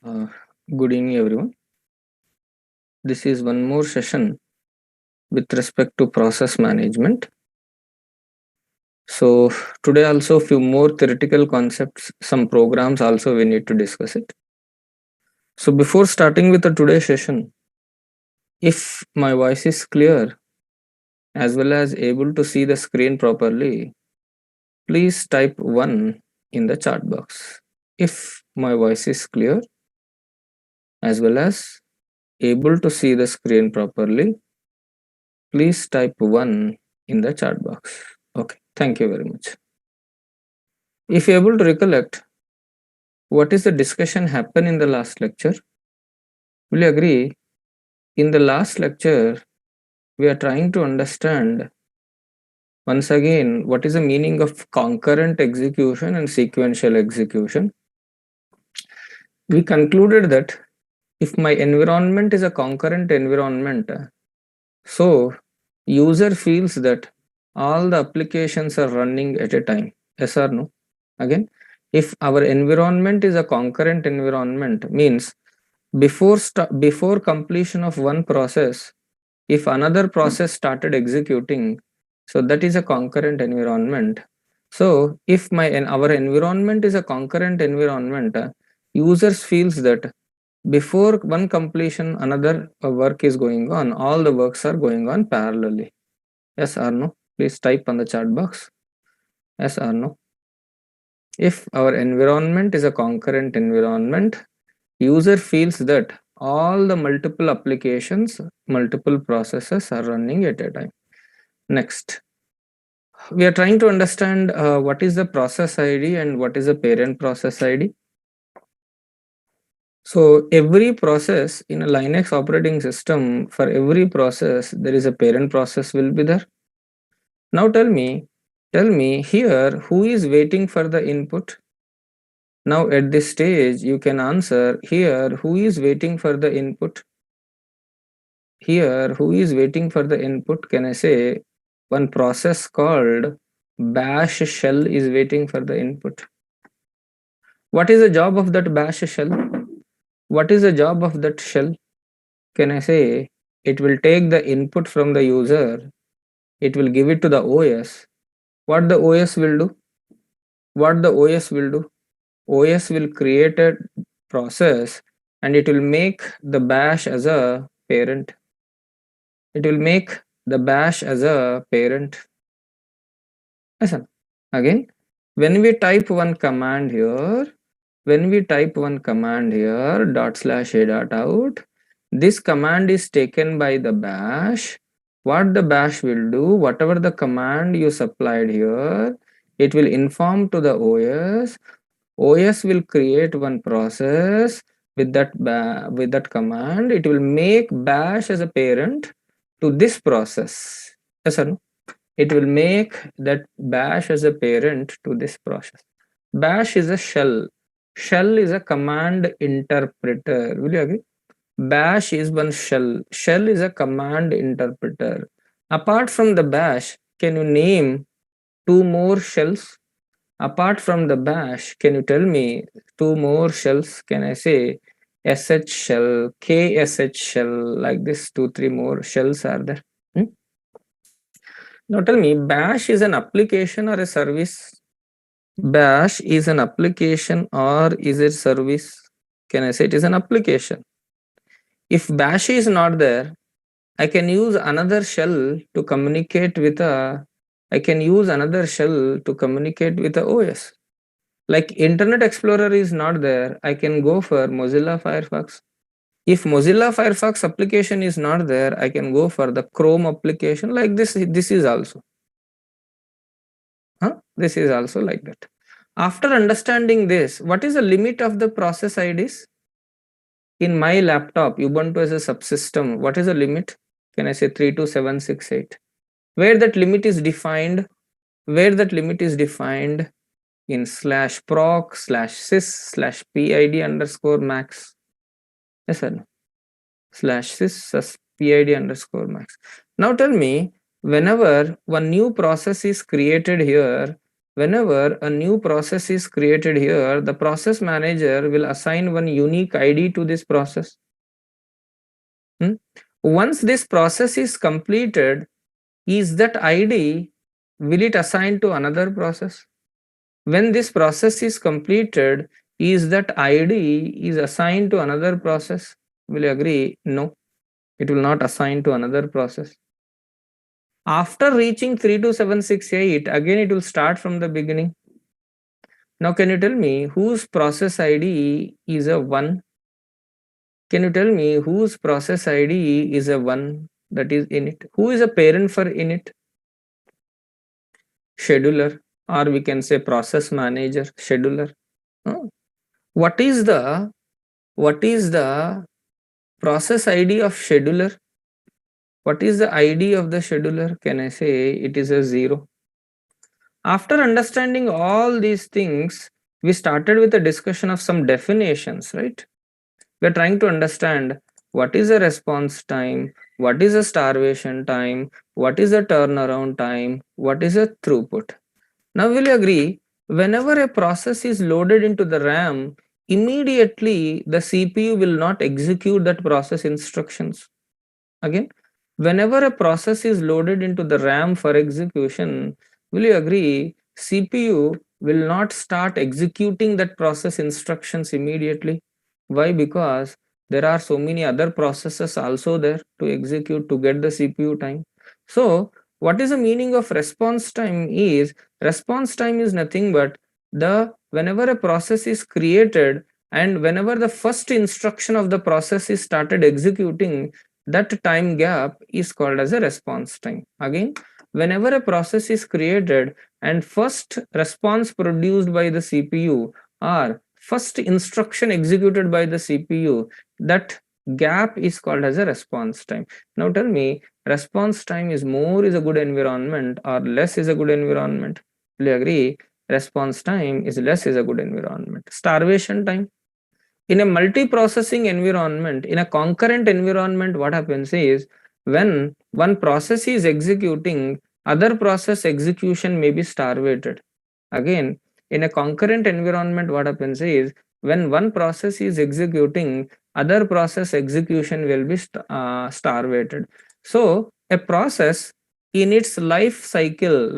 Uh, Good evening, everyone. This is one more session with respect to process management. So today also few more theoretical concepts, some programs also we need to discuss it. So before starting with the today's session, if my voice is clear as well as able to see the screen properly, please type 1 in the chat box. If my voice is clear as well as able to see the screen properly, please type 1 in the chat box. Okay, thank you very much. If you're able to recollect, what is the discussion happen in the last lecture? Will you agree? In the last lecture, we are trying to understand once again what is the meaning of concurrent execution and sequential execution. We concluded that if my environment is a concurrent environment, so user feels that all the applications are running at a time. Yes or no? Again, if our environment is a concurrent environment, means before completion of one process, if another process started executing, so that is a concurrent environment. So if our environment is a concurrent environment, users feels that before one completion another work is going on, all the works are going on parallelly. Yes or no? Please type on the chat box. Yes or no? If our environment is a concurrent environment, user feels that all the multiple applications, multiple processes are running at a time. Next, we are trying to understand what is the process ID and what is the parent process ID. So every process in a Linux operating system, for every process there is a parent process will be there. Now tell me here who is waiting for the input. Now at this stage you can answer here who is waiting for the input. Here who is waiting for the input, can I say one process called bash shell is waiting for the input. What is the job of that bash shell? What is the job of that shell? Can I say it will take the input from the user, it will give it to the OS. What the OS will do? What the OS will do? OS will create a process and it will make the bash as a parent. It will make the bash as a parent. Listen, again, when we type one command here, /a.out, this command is taken by the bash. What the bash will do, whatever the command you supplied here, it will inform to the OS. OS will create one process with that command. It will make bash as a parent to this process. Yes or no? It will make that bash as a parent to this process. Bash is a shell. Shell is a command interpreter. Will you agree? Bash is one shell. Shell is a command interpreter. Apart from the bash, can you name two more shells? Apart from the bash, can you tell me two more shells? Can I say sh shell, ksh shell, like this, two, three more shells are there? Hmm? Now tell me, bash is an application or a service? Bash is an application or is it service? Can I say it is an application? If bash is not there, I can use another shell to communicate with a OS. Like Internet Explorer is not there, I can go for Mozilla Firefox. If Mozilla Firefox application is not there, I can go for the Chrome application. Like this is also. This is also like that. After understanding this, what is the limit of the process IDs? In my laptop, Ubuntu as a subsystem, what is the limit? Can I say 32768? Where that limit is defined? Where that limit is defined? In /proc/sys/pid_max. Yes or no? /sys/pid_max. Now tell me, whenever one new process is created here, whenever a new process is created here, the process manager will assign one unique ID to this process. Once this process is completed, is that ID, will it assign to another process? When this process is completed, is that ID is assigned to another process? Will you agree? No, it will not assign to another process. After reaching 32768, again it will start from the beginning. Now can you tell me whose process ID is a 1? Can you tell me whose process ID is a 1 that is init? Who is a parent for init? Scheduler, or we can say process manager, scheduler. What is the process ID of scheduler? What is the ID of the scheduler? Can I say it is a 0? After understanding all these things, we started with a discussion of some definitions, right? We are trying to understand what is a response time, what is a starvation time, what is a turnaround time, what is a throughput. Now will you agree, whenever a process is loaded into the RAM, immediately the CPU will not execute that process instructions. Again, whenever a process is loaded into the RAM for execution, will you agree, CPU will not start executing that process instructions immediately. Why? Because there are so many other processes also there to execute to get the CPU time. So what is the meaning of response time is, response time is nothing but the whenever a process is created and whenever the first instruction of the process is started executing, that time gap is called as a response time. Again, whenever a process is created and first response produced by the CPU or first instruction executed by the CPU, that gap is called as a response time. Now tell me, response time is more is a good environment or less is a good environment? Will you agree? Response time is less is a good environment. Starvation time, in a multi-processing environment, in a concurrent environment, what happens is when one process is executing, other process execution may be starvated. Again, in a concurrent environment, what happens is when one process is executing, other process execution will be starvated. So a process in its life cycle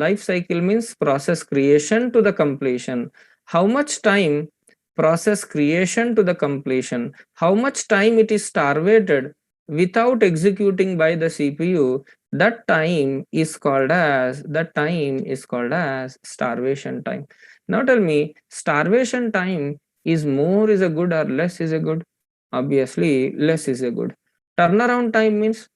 means process creation to the completion. How much time process creation to the completion, how much time it is starvated without executing by the CPU, that time is called as starvation time. Now tell me, starvation time is more is a good or less is a good? Obviously less is a good. Turnaround time means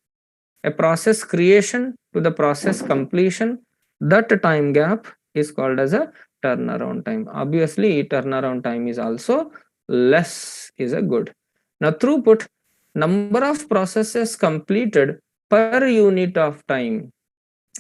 a process creation to the process completion, that time gap is called as a turnaround time. Obviously turnaround time is also less is a good. Now throughput, number of processes completed per unit of time.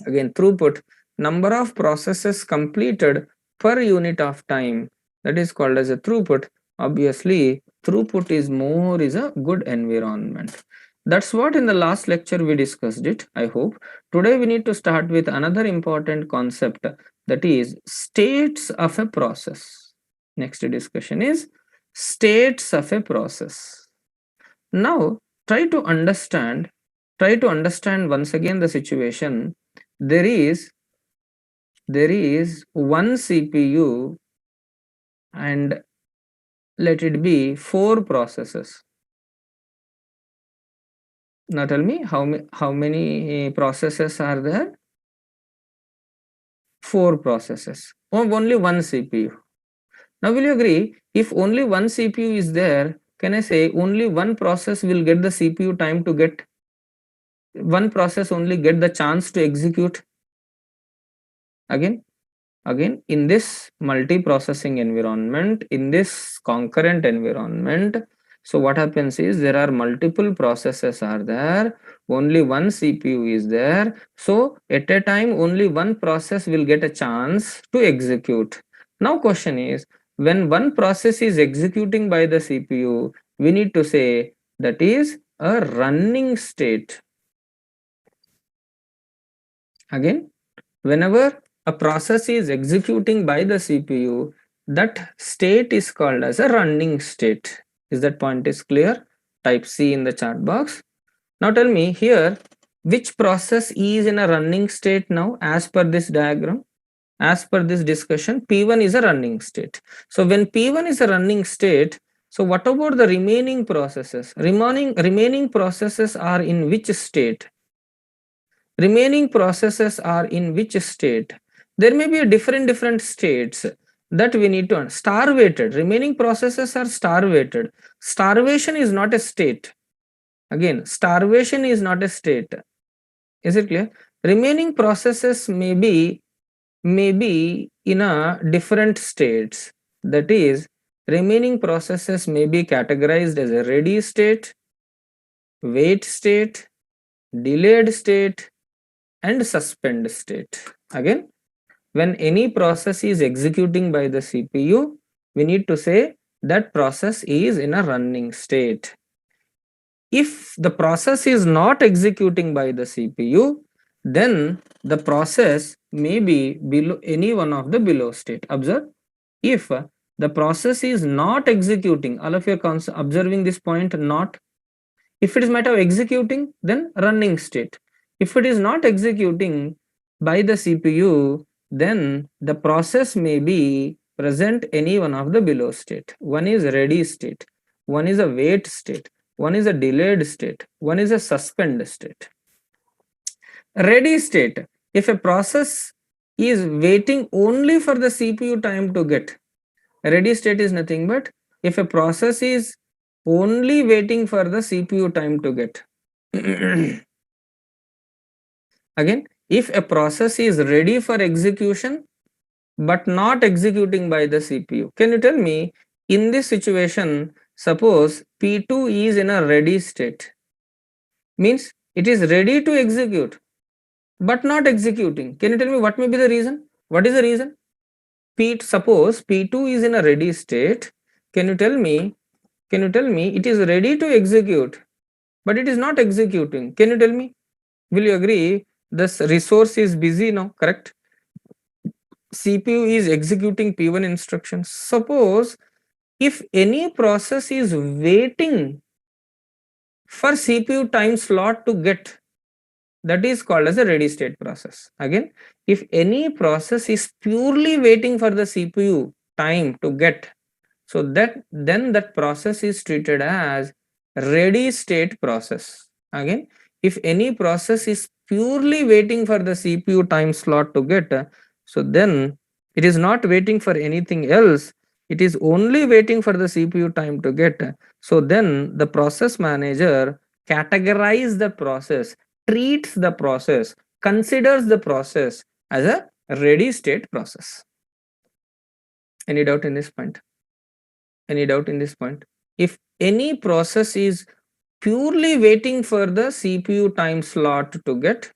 Again, throughput, number of processes completed per unit of time, that is called as a throughput. Obviously throughput is more is a good environment. That's what in the last lecture we discussed it, I hope. Today we need to start with another important concept, that is states of a process. Next discussion is states of a process. Now try to understand once again the situation. There is one CPU and let it be 4 processes. Now tell me how many processes are there? 4 processes. Only one CPU. Now will you agree, if only one CPU is there, can I say only one process will get the CPU time to get, one process only get the chance to execute? Again, in this multi-processing environment, in this concurrent environment, so what happens is there are multiple processes are there, only one CPU is there, so at a time only one process will get a chance to execute. Now question is, when one process is executing by the CPU, we need to say that is a running state. Again, whenever a process is executing by the CPU, that state is called as a running state. Is that point is clear? Type C in the chat box. Now tell me here, which process is in a running state now as per this diagram? As per this discussion, P1 is a running state. So when P1 is a running state, so what about the remaining processes? Remaining processes are in which state? Remaining processes are in which state? There may be a different states that we need to starvated. Remaining processes are starvated. Starvation is not a state. Again, starvation is not a state. Is it clear? Remaining processes may be in a different states. That is, remaining processes may be categorized as a ready state, wait state, delayed state, and suspend state. Again, when any process is executing by the CPU, we need to say that process is in a running state. If the process is not executing by the CPU, then the process may be below any one of the below state. Observe, if the process is not executing, all of you are observing this point, not. If it is matter of executing, then running state. If it is not executing by the CPU, then the process may be present any one of the below state. One is ready state, one is a wait state, one is a delayed state, one is a suspend state. Ready state, if a process is waiting only for the CPU time to get, ready state is nothing but if a process is only waiting for the CPU time to get. Again, if a process is ready for execution but not executing by the CPU, can you tell me, in this situation, suppose P2 is in a ready state, means it is ready to execute but not executing. Can you tell me what may be the reason? What is the reason? Suppose P2 is in a ready state. Can you tell me it is ready to execute but it is not executing? Can you tell me? Will you agree this resource is busy now, correct? CPU is executing P1 instructions. Suppose if any process is waiting for CPU time slot to get, that is called as a ready state process. Again, if any process is purely waiting for the CPU time to get, so then that process is treated as ready state process. Again, if any process is purely waiting for the CPU time slot to get, so then it is not waiting for anything else, it is only waiting for the CPU time to get. So then the process manager categorizes the process, treats the process, considers the process as a ready state process. Any doubt in this point? Any doubt in this point? If any process is purely waiting for the CPU time slot to get,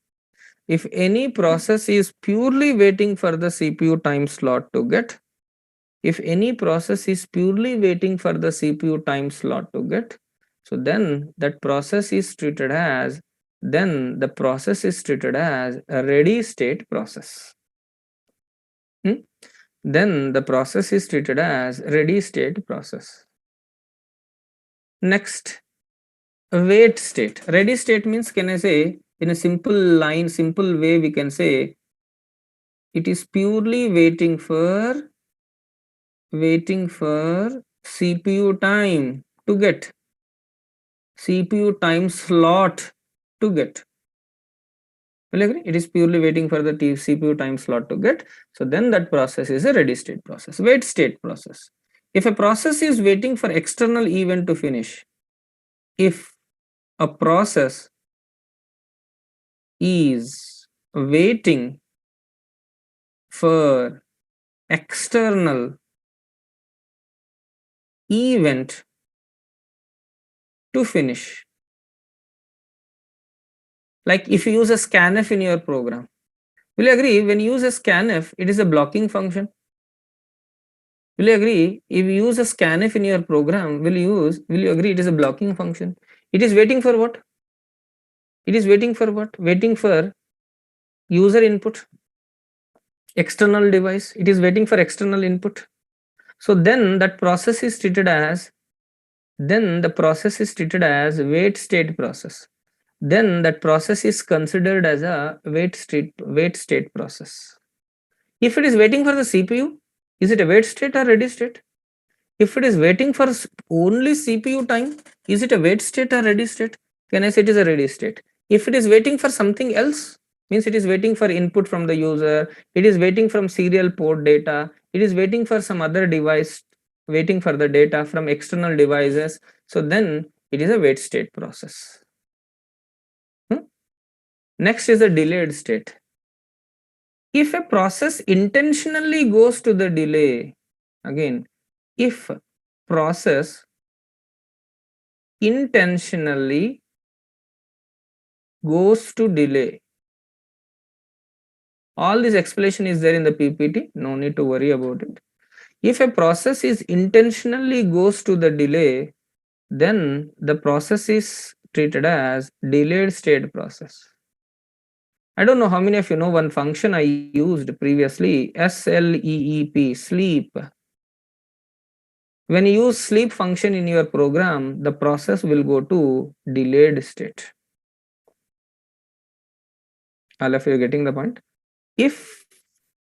if any process is purely waiting for the CPU time slot to get, if any process is purely waiting for the CPU time slot to get, so then that process is treated as, then the process is treated as a ready state process. Then the process is treated as ready state process. Next, wait state. Ready state means, can I say in a simple line, simple way, we can say it is purely waiting for CPU time to get, CPU time slot to get. Will you agree? It is purely waiting for the CPU time slot to get. So then that process is a ready state process. Wait state process. If a process is waiting for external event to finish, if a process is waiting for external event to finish, like if you use a scanf in your program, will you agree when you use a scanf, it is a blocking function? Will you agree if you use a scanf in your program, will you agree it is a blocking function? It is waiting for what? It is waiting for what? Waiting for user input. external device, it is waiting for external input. So then that process is treated as, then the process is treated as wait state process. Then that process is considered as a wait state process. If it is waiting for the CPU, is it a wait state or ready state? If it is waiting for only CPU time, is it a wait state or ready state? Can I say it is a ready state? If it is waiting for something else, means it is waiting for input from the user, it is waiting from serial port data, it is waiting for some other device, waiting for the data from external devices. So then it is a wait state process. Next is a delayed state. If a process intentionally goes to the delay, again, if process intentionally goes to delay, all this explanation is there in the PPT, no need to worry about it. If a process is intentionally goes to the delay, then the process is treated as delayed state process. I don't know how many of you know one function I used previously, SLEEP, sleep. When you use sleep function in your program, the process will go to delayed state. All of you are getting the point? If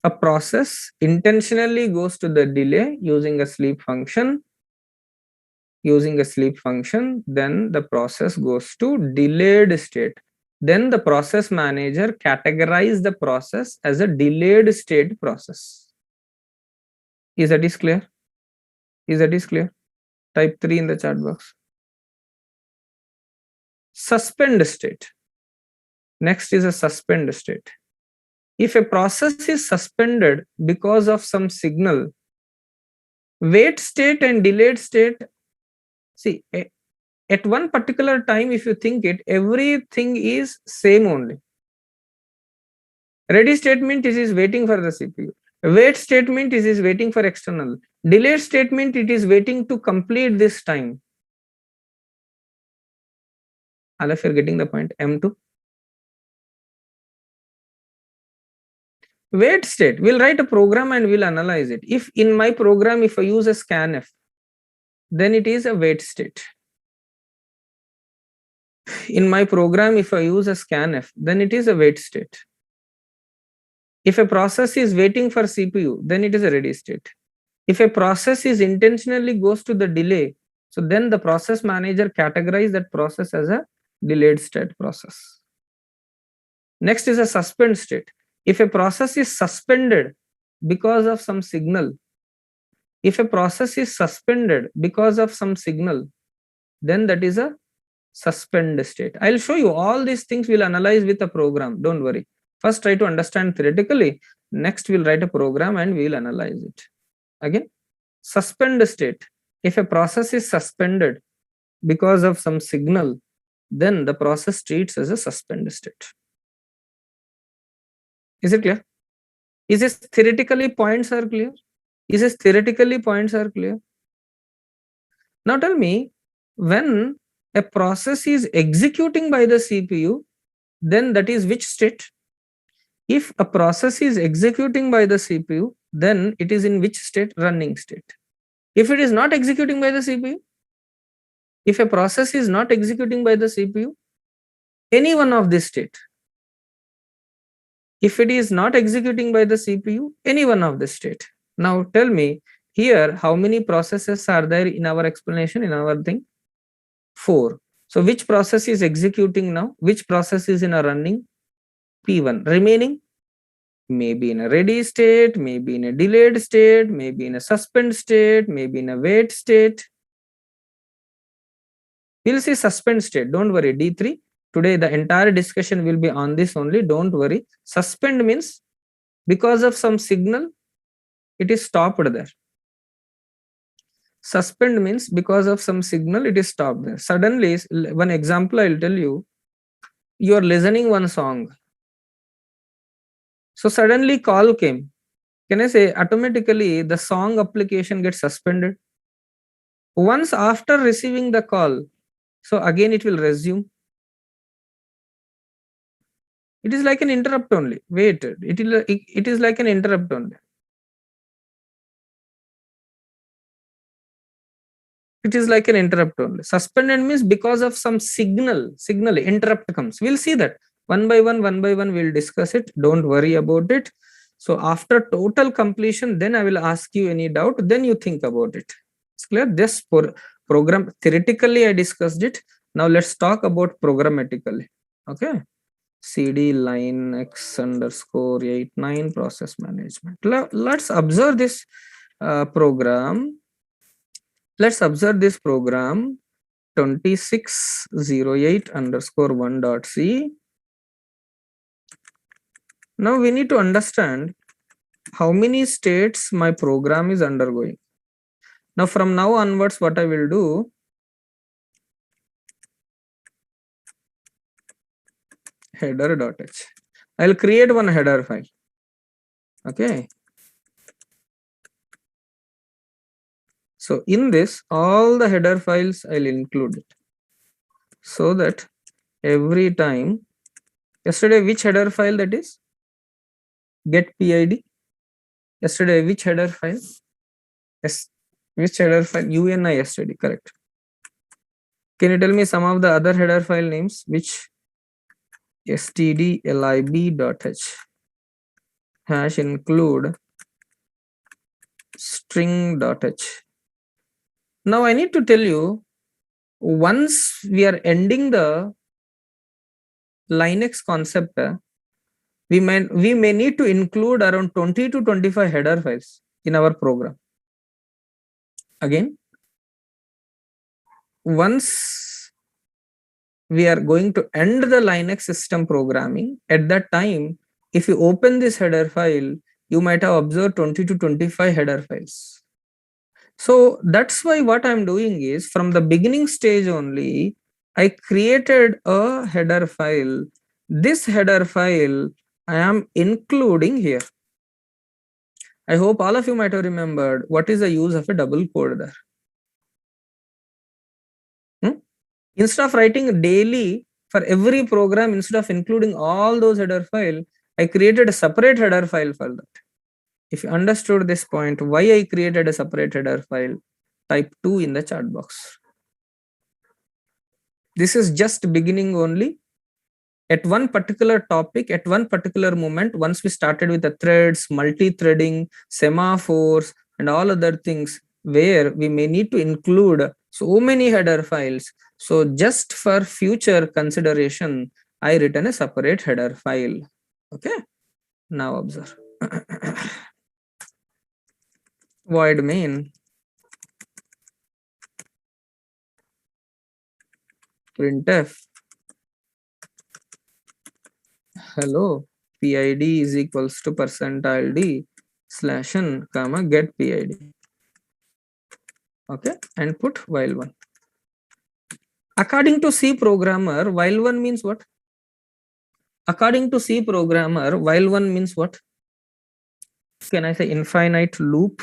a process intentionally goes to the delay using a sleep function, then the process goes to delayed state. Then the process manager categorizes the process as a delayed state process. Is that clear? Is that clear? Type 3 in the chat box. Suspend state. Next is a suspend state. If a process is suspended because of some signal, wait state and delayed state, see, at one particular time, if you think it, everything is same only. Ready statement is waiting for the CPU. Wait statement is waiting for external. Delayed statement, it is waiting to complete this time. All of you are getting the point? M2. Wait state, we'll write a program and we'll analyze it. If in my program, if I use a scanf, then it is a wait state. In my program, if I use a scanf, then it is a wait state. If a process is waiting for CPU, then it is a ready state. If a process is intentionally goes to the delay, so then the process manager categorizes that process as a delayed state process. Next is a suspend state. If a process is suspended because of some signal, then that is a suspend state. I'll show you all these things. We'll analyze with a program. Don't worry. First, try to understand theoretically. Next, we'll write a program and we'll analyze it. Again, suspend state. If a process is suspended because of some signal, then the process treats as a suspend state. Is it clear? Is this theoretically points are clear? Now tell me, when a process is executing by the CPU, then that is which state? If a process is executing by the CPU, then it is in which state? Running state. If it is not executing by the CPU, if a process is not executing by the CPU, any one of this state. If it is not executing by the CPU, any one of this state. Now tell me, here how many processes are there in our explanation, in our thing? 4. So which process is executing now? Which process is in a running? P1. Remaining? Maybe in a ready state, maybe in a delayed state, maybe in a suspend state, maybe in a wait state. We'll see suspend state. Don't worry, D3. Today the entire discussion will be on this only. Don't worry. Suspend means because of some signal, it is stopped there. Suspend means because of some signal, it is stopped there. Suddenly, one example I'll tell you. You are listening one song. So suddenly call came. Can I say automatically the song application gets suspended? Once after receiving the call, so again it will resume. It is like an interrupt only. Wait, it is like an interrupt only. It is like an interrupt only. Suspended means because of some signal interrupt comes. We'll see that one by one we'll discuss it. Don't worry about it. So after total completion, then I will ask you any doubt, then you think about it. It's clear. This program, theoretically I discussed it. Now let's talk about programmatically. Okay. CD line X underscore 89 process management. Let's observe this program. Let's observe this program 2608 underscore 1.c. Now we need to understand how many states my program is undergoing. Now from now onwards, what I will do, header.h. I'll create one header file. Okay. So in this, all the header files I'll include it, so that every time, yesterday which header file that is? Get PID. Yesterday which header file? Yes, which header file? UNI yesterday, correct. Can you tell me some of the other header file names? Which? stdlib.h hash include string.h. Now I need to tell you, once we are ending the Linux concept, we may need to include around 20 to 25 header files in our program. Again, once we are going to end the Linux system programming, at that time, if you open this header file, you might have observed 20 to 25 header files. So that's why what I'm doing is, from the beginning stage only, I created a header file. This header file I am including here. I hope all of you might have remembered what is the use of a double quote there. Instead of writing daily for every program, instead of including all those header file, I created a separate header file for that. If you understood this point, why I created a separate header file, type 2 in the chat box. This is just beginning only. At one particular topic, at one particular moment, once we started with the threads, multi-threading, semaphores, and all other things, where we may need to include so many header files. So just for future consideration, I written a separate header file. Okay. Now observe. Void main printf hello PID is equals to %d / n comma get PID. Okay, and put while one. According to C programmer, while one means what? According to C programmer, while one means what? Can I say infinite loop?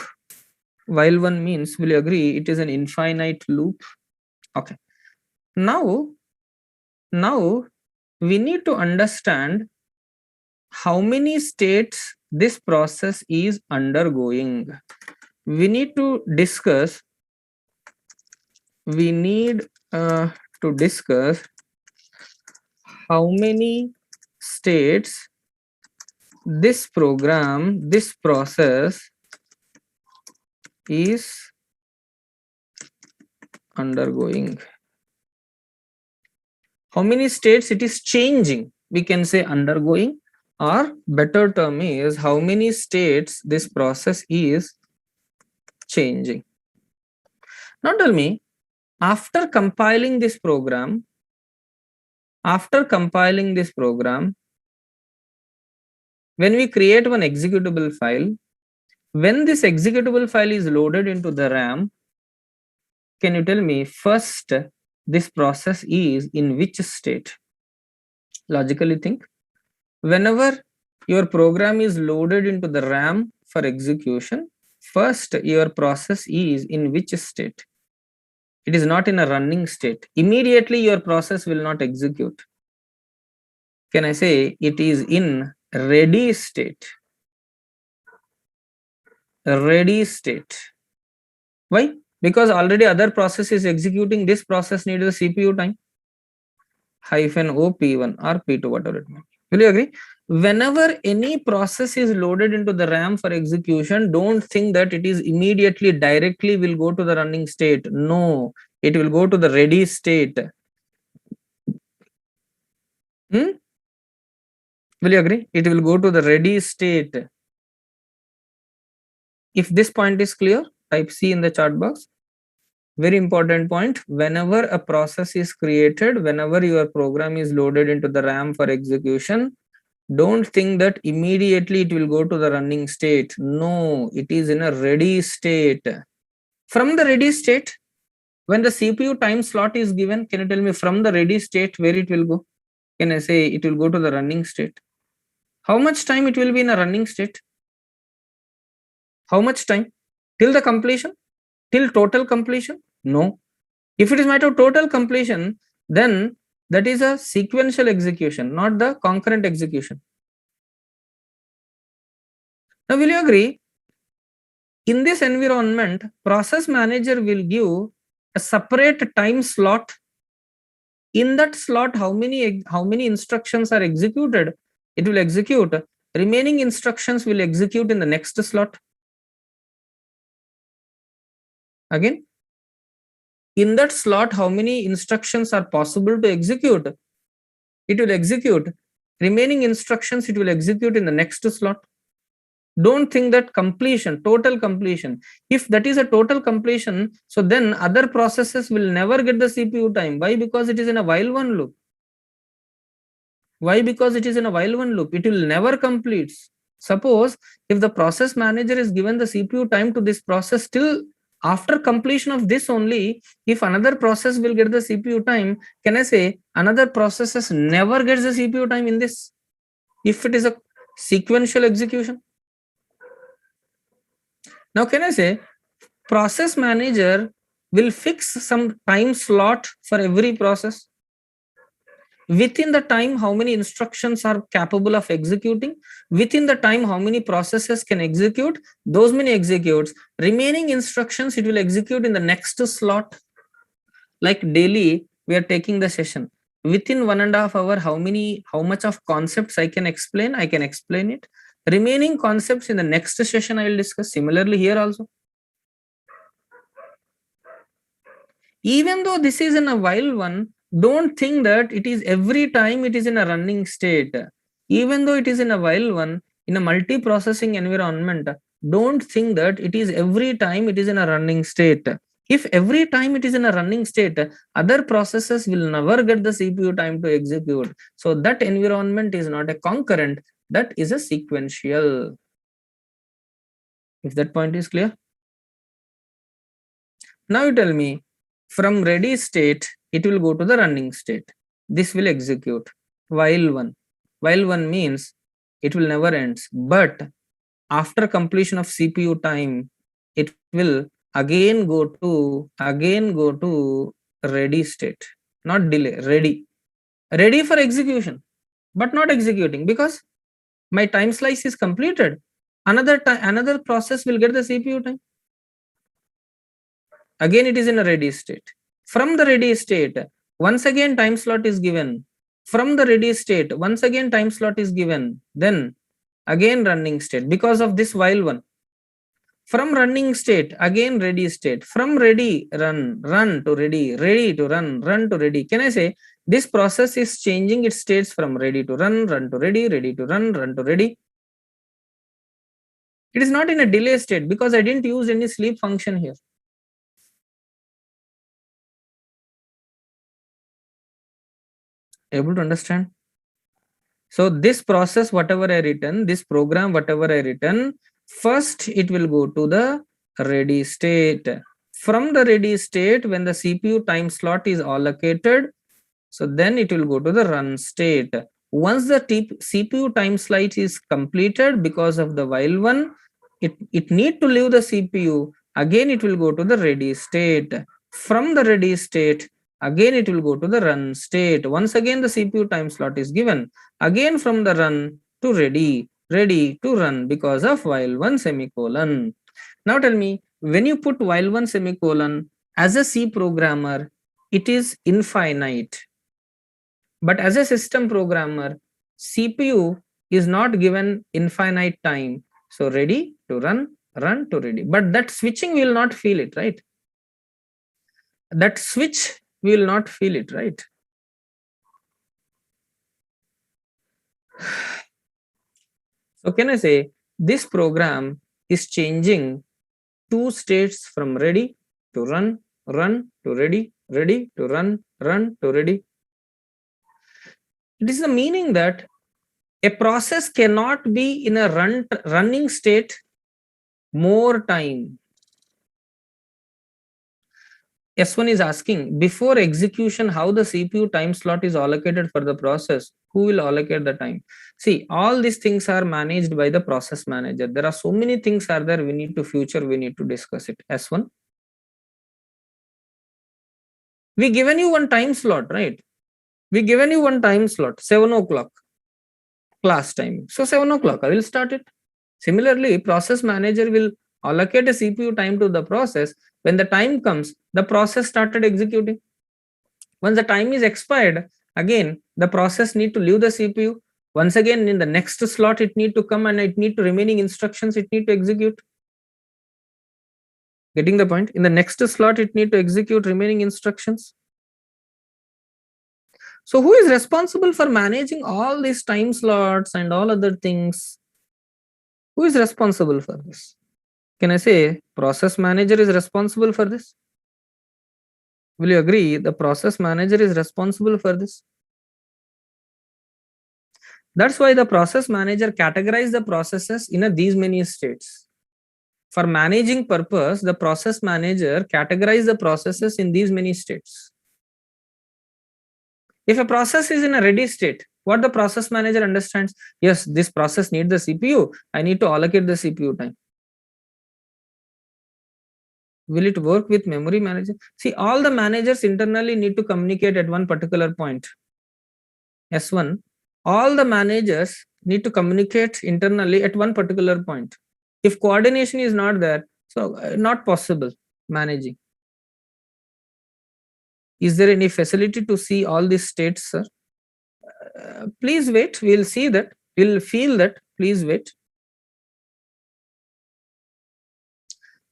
While one means, will you agree, it is an infinite loop? Okay. Now we need to understand how many states this process is undergoing. We need to discuss how many states this program, this process is undergoing. How many states it is changing? We can say undergoing, or better term is how many states this process is changing. Now tell me, after compiling this program, when we create one executable file, when this executable file is loaded into the RAM, can you tell me first this process is in which state? Logically think. Whenever your program is loaded into the RAM for execution, first your process is in which state? It is not in a running state. Immediately your process will not execute. can I say it is in ready state? Ready state. Why? Because already other process is executing. This process needs the CPU time. Hyphen O P1 or P2, whatever it may be. Will you agree? Whenever any process is loaded into the RAM for execution, don't think that it is immediately directly will go to the running state. No, it will go to the ready state. Hmm? Will you agree? It will go to the ready state. If this point is clear, type C in the chat box. Very important point. Whenever a process is created, whenever your program is loaded into the RAM for execution, don't think that immediately it will go to the running state. No, it is in a ready state. From the ready state, when the CPU time slot is given, can you tell me from the ready state where it will go? Can I say it will go to the running state? How much time it will be in a running state? How much time? Till the completion? Till total completion? No. If it is matter of total completion, then that is a sequential execution, not the concurrent execution. Now, will you agree? In this environment, process manager will give a separate time slot. In that slot, how many instructions are executed? It will execute. Remaining instructions will execute in the next slot. Again, in that slot, how many instructions are possible to execute? It will execute. Remaining instructions it will execute in the next slot. Don't think that completion, total completion. If that is a total completion, so then other processes will never get the CPU time. Why? Because it is in a while one loop. Why? Because it is in a while one loop. It will never complete. Suppose if the process manager is given the CPU time to this process, till after completion of this only, if another process will get the CPU time, can I say another processes never gets the CPU time in this? If it is a sequential execution. Now, can I say process manager will fix some time slot for every process? Within the time, how many instructions are capable of executing? Within the time, how many processes can execute? Those many executes. Remaining instructions, it will execute in the next slot. Like daily, we are taking the session. Within 1.5 hours, how much of concepts I can explain? I can explain it. Remaining concepts in the next session I will discuss. Similarly here also. Even though this is in a while one, don't think that it is every time it is in a running state. Even though it is in a while one, in a multi-processing environment, don't think that it is every time it is in a running state. If every time it is in a running state, other processes will never get the CPU time to execute. So that environment is not a concurrent, that is a sequential. If that point is clear. Now you tell me, from ready state, it will go to the running state. This will execute while one. While one means it will never ends. But after completion of CPU time, it will again go to ready state, not delay, ready for execution, but not executing because my time slice is completed. Another process will get the CPU time. Again it is in a ready state. From the ready state, once again time slot is given. From the ready state, once again time slot is given. Then again running state because of this while one. From running state, again ready state. From ready, run to ready to run to ready. Can I say this process is changing its states from ready to run to ready to run to ready. It is not in a delay state because I didn't use any sleep function here. Able to understand? So this process, whatever I written, this program, whatever I written, first it will go to the ready state. From the ready state, when the CPU time slot is allocated, so then it will go to the run state. Once the CPU time slot is completed because of the while one, it need to leave the CPU. Again, it will go to the ready state. From the ready state, Again it will go to the run state. Once again the CPU time slot is given. Again from the run to ready to run because of while one semicolon. Now tell me, when you put while one semicolon, as a C programmer, it is infinite. But as a system programmer, CPU is not given infinite time. So ready to run to ready. But that switching will not feel it, right? That switch will not feel it, right? So can I say this program is changing two states from ready to run to ready to run to ready. It is the meaning that a process cannot be in a running state more time. S1 is asking, before execution, how the CPU time slot is allocated for the process? Who will allocate the time? See, all these things are managed by the process manager. There are so many things are there. We need to discuss it. S1. We given you one time slot, right? We given you one time slot, 7 o'clock class time. So 7 o'clock, I will start it. Similarly, process manager will allocate a CPU time to the process. When the time comes, the process started executing. Once the time is expired, again, the process need to leave the CPU. Once again, in the next slot, it need to come and it need to remaining instructions, it need to execute. Getting the point? In the next slot, it need to execute remaining instructions. So who is responsible for managing all these time slots and all other things? Who is responsible for this? Can I say process manager is responsible for this? Will you agree the process manager is responsible for this? That's why the process manager categorizes the processes in these many states. For managing purpose, the process manager categorizes the processes in these many states. If a process is in a ready state, what the process manager understands, yes, this process needs the CPU, I need to allocate the CPU time. Will it work with memory manager? See, all the managers internally need to communicate at one particular point. S1, all the managers need to communicate internally at one particular point. If coordination is not there, so not possible managing. Is there any facility to see all these states, sir? Please wait, we'll see that, we'll feel that, please wait.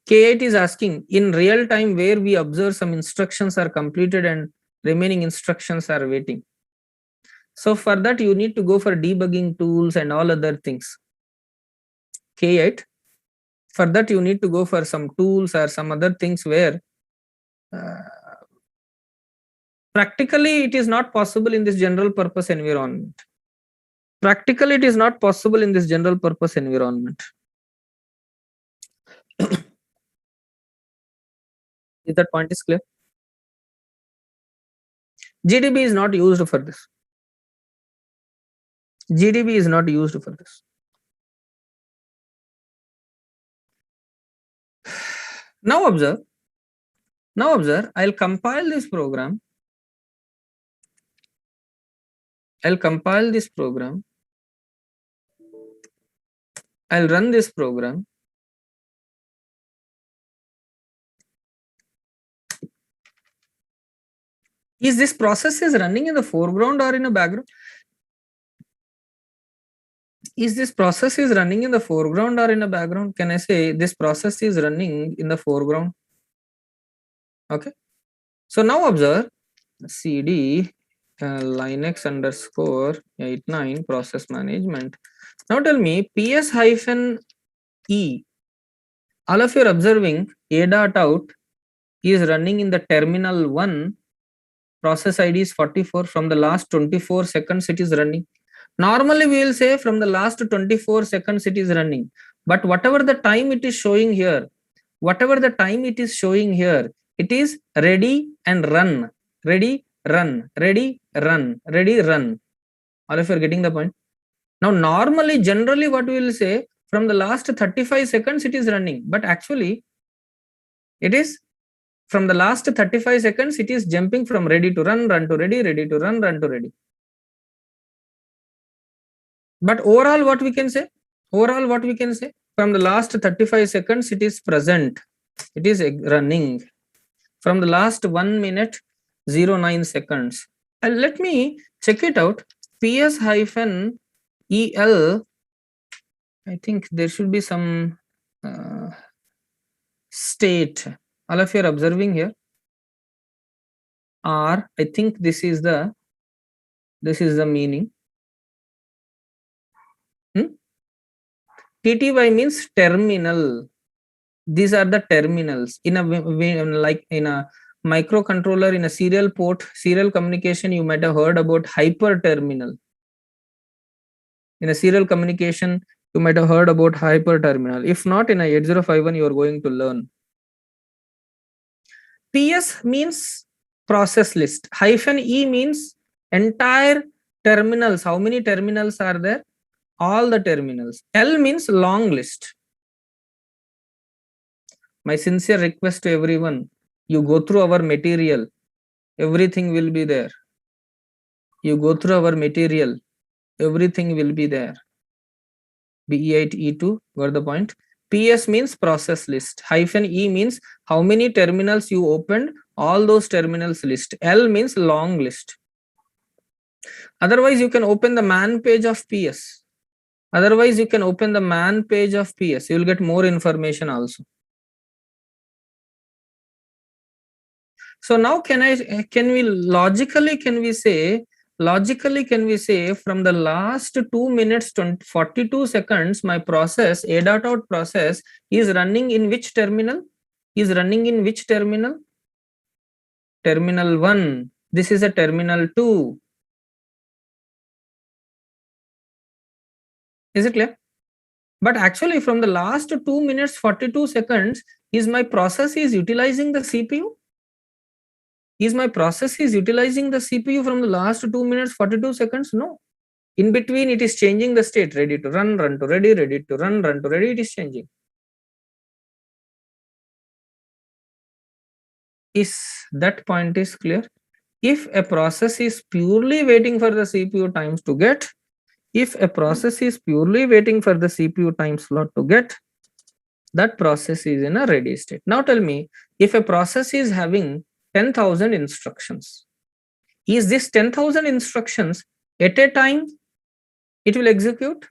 K8 is asking, in real time where we observe some instructions are completed and remaining instructions are waiting. So for that you need to go for debugging tools and all other things. K8, for that you need to go for some tools or some other things where practically it is not possible in this general purpose environment. Practically it is not possible in this general purpose environment. If that point is clear. GDB is not used for this. GDB is not used for this. Now observe, I'll compile this program. I'll compile this program. I'll run this program. Is this process is running in the foreground or in the background? Is this process is running in the foreground or in the background? Can I say this process is running in the foreground? Okay. So now observe cd linux _89 process management. Now tell me ps-e, all of you are observing a.out is running in the terminal 1, process id is 44, from the last 24 seconds it is running. Normally we will say from the last 24 seconds it is running, but whatever the time it is showing here, it is ready and run, ready, run, ready, run, ready, run. All of you are getting the point? Now normally, generally what we will say, from the last 35 seconds it is running, but actually it is From the last 35 seconds, it is jumping from ready to run, run to ready, ready to run, run to ready. But overall, what we can say? Overall, what we can say? From the last 35 seconds, it is present. It is running. From the last 1 minute, 09 seconds. And let me check it out. PS-EL, I think there should be some state. All of you are observing here. Or I think this is the meaning. TTY means terminal. These are the terminals. In a like in a microcontroller, in a serial port, serial communication, you might have heard about hyper terminal. In a serial communication, you might have heard about hyper terminal. If not, in a 8051, you are going to learn. PS means process list. -E means entire terminals. How many terminals are there? All the terminals. L means long list. My sincere request to everyone, you go through our material, everything will be there. You go through our material, everything will be there. BE8, E2, got the point? PS means process list. -E means how many terminals you opened, all those terminals list. L means long list. Otherwise, you can open the man page of PS. Otherwise, you can open the man page of PS. You will get more information also. So now can we logically say from the last 2 minutes 42 seconds, my process A dot out process is running in which terminal? Terminal 1. This is a terminal 2. Is it clear? But actually from the last 2 minutes 42 seconds, is my process is utilizing the CPU? Is my process is utilizing the CPU from the last 2 minutes 42 seconds? No. In between, it is changing the state. Ready to run, run to ready, ready to run, run to ready. It is changing. Is that point is clear? If a process is purely waiting for the CPU times to get, that process is in a ready state. Now tell me, if a process is having 10,000 instructions, is this 10,000 instructions at a time it will execute?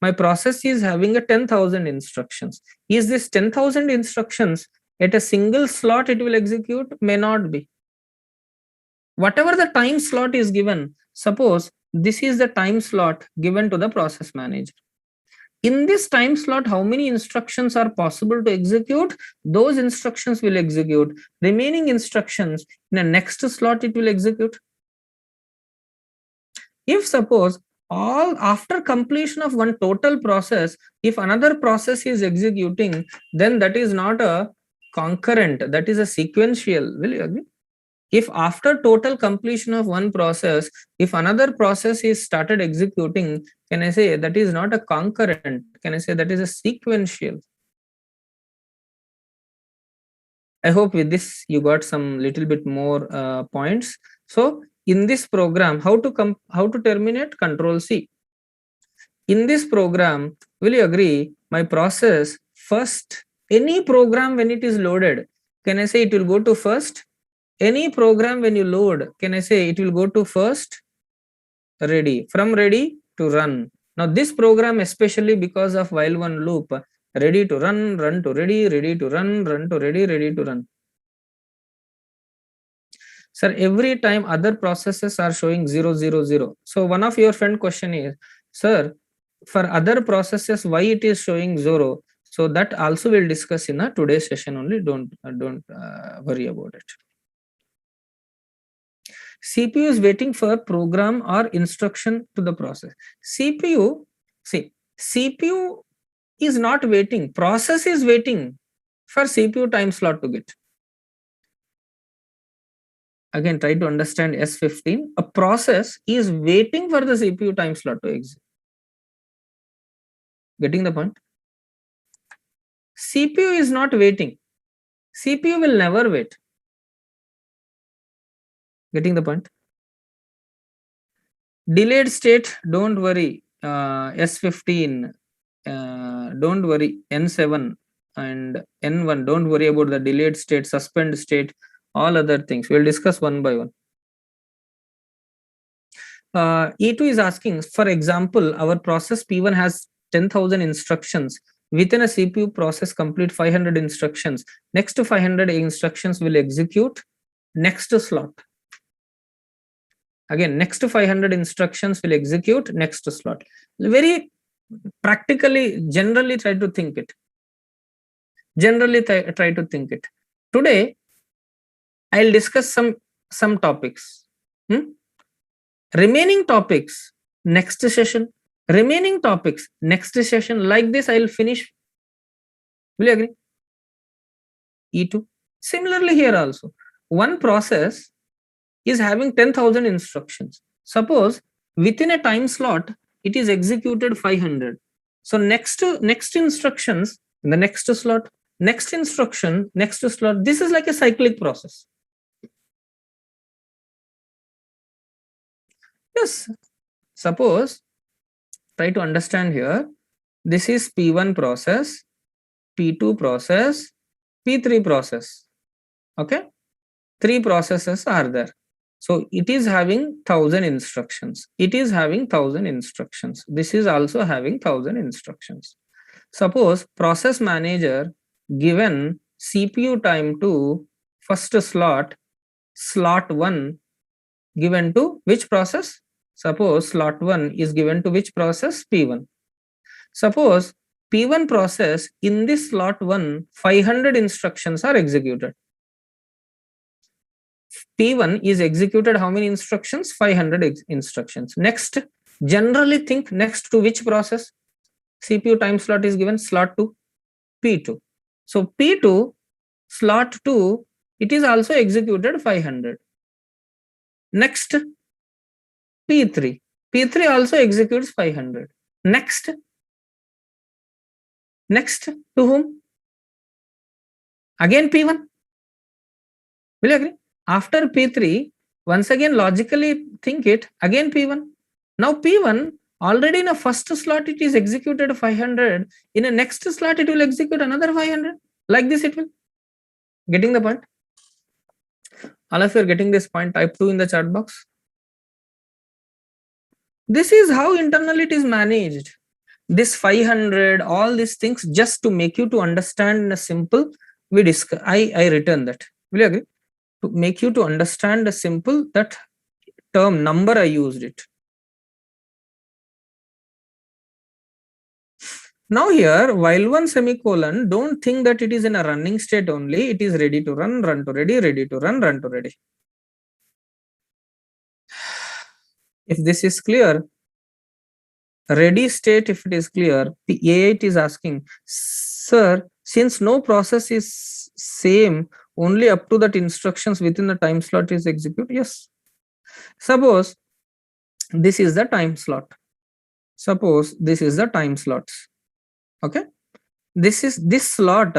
My process is having a 10,000 instructions. Is this 10,000 instructions at a single slot it will execute? May not be. Whatever the time slot is given, suppose this is the time slot given to the process manager. In this time slot, how many instructions are possible to execute? Those instructions will execute. Remaining instructions in the next slot it will execute. If suppose all after completion of one total process, if another process is executing, then that is not a concurrent, that is a sequential. Will you agree? If after total completion of one process, if another process is started executing, can I say that is not a concurrent? Can I say that is a sequential? I hope with this you got some little bit more points. So in this program, how to terminate? Control C. In this program, will you agree? My process first, any program when it is loaded, can I say it will go to first? Any program when you load, can I say it will go to first? Ready. From ready to run. Now this program, especially because of while one loop, ready to run, run to ready, ready to run, run to ready, ready to run. Sir, every time other processes are showing 0, 0, 0. So one of your friend question is, sir, for other processes, why it is showing 0? So that also we'll discuss in a today's session only. Don't worry about it. CPU is waiting for program or instruction to the process. CPU is not waiting. Process is waiting for CPU time slot to get. Again, try to understand S15. A process is waiting for the CPU time slot to exit. Getting the point? CPU is not waiting. CPU will never wait. Getting the point? Delayed state, don't worry. S15, don't worry. N7 and N1, don't worry about the delayed state, suspend state, all other things. We'll discuss one by one. E2 is asking, for example, our process P1 has 10,000 instructions. Within a CPU process complete 500 instructions. Next to 500 instructions will execute next slot. Again, next to 500 instructions will execute next slot. Very practically, generally try to think it. Try to think it. Today, I'll discuss some topics. Remaining topics, next session. Remaining topics, next session. Like this, I'll finish. Will you agree? E2. Similarly, here also, one process is having 10,000 instructions. Suppose within a time slot, it is executed 500. So next instructions in the next slot, next instruction, next slot. This is like a cyclic process. Yes. Suppose, try to understand here. This is P1 process, P2 process, P3 process. Okay. 3 processes are there. So it is having 1000 instructions. It is having 1000 instructions. This is also having 1000 instructions. Suppose process manager given CPU time to first slot 1 given to which process? Suppose slot 1 is given to which process? P1. Suppose P1 process in this slot 1 500 instructions are executed. P1 is executed how many instructions? 500 instructions. Next, generally think next to which process? CPU time slot is given slot 2, P2. So P2 slot 2, it is also executed 500. Next, P3. P3 also executes 500. Next to whom? Again P1. Will you agree? After P3, once again logically think it, again P1. Now P1, already in a first slot it is executed 500. In a next slot it will execute another 500. Like this it will. Getting the point? All of you are getting this point? Type 2 in the chat box. This is how internally it is managed. This 500, all these things, just to make you to understand in a simple, we discuss. I written that. Will you agree? To make you to understand a simple, that term number I used it. Now here, while one semicolon, don't think that it is in a running state only. It is ready to run, run to ready, ready to run, run to ready. If this is clear, ready state, if it is clear, the A8 is asking, sir, since no process is same, only up to that instructions within the time slot is executed. Yes. Suppose this is the time slot. Suppose this is the time slots. Okay. This slot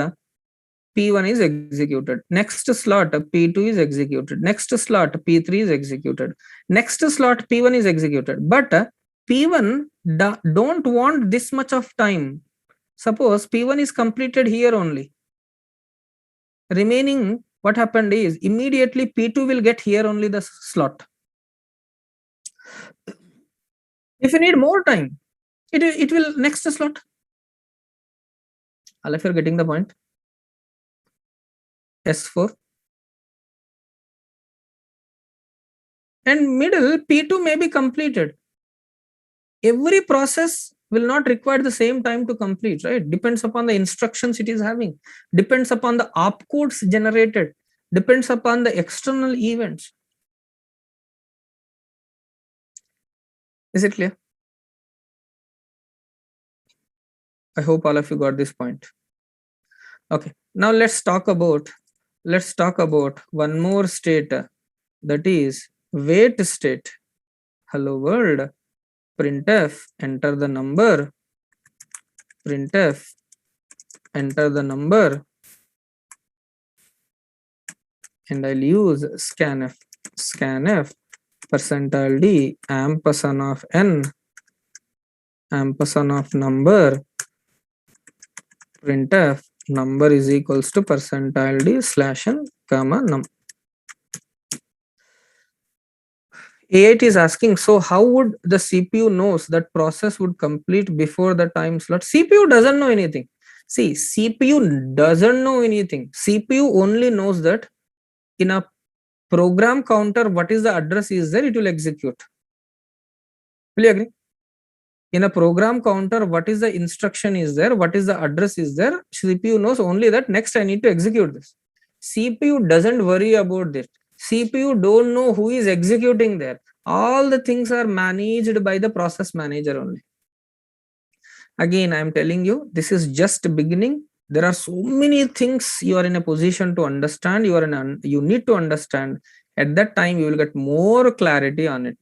P1 is executed. Next slot P2 is executed. Next slot P3 is executed. Next slot P1 is executed. But P1 don't want this much of time. Suppose P1 is completed here only. Remaining, what happened is immediately P2 will get here only the slot. If you need more time, it will next slot. All of you are getting the point? S4. And middle P2 may be completed. Every process will not require the same time to complete, right? Depends upon the instructions it is having, depends upon the opcodes generated, depends upon the external events. Is it clear? I hope all of you got this point. Okay, now let's talk about one more state, that is wait state. Hello world, printf, enter the number, printf, enter the number. and I'll use scanf percentile d ampersand of n ampersand of number printf number is equals to percentile d slash n comma num. A8 is asking, so how would the CPU knows that process would complete before the time slot? CPU doesn't know anything. See, CPU doesn't know anything. CPU only knows that in a program counter, what is the address is there, it will execute. Will you agree? In a program counter, what is the instruction is there, what is the address is there, CPU knows only that next I need to execute this. CPU doesn't worry about this. CPU don't know who is executing there. All the things are managed by the process manager only. Again, I am telling you, this is just beginning. There are so many things you are in a position to understand. You need to understand. At that time, you will get more clarity on it.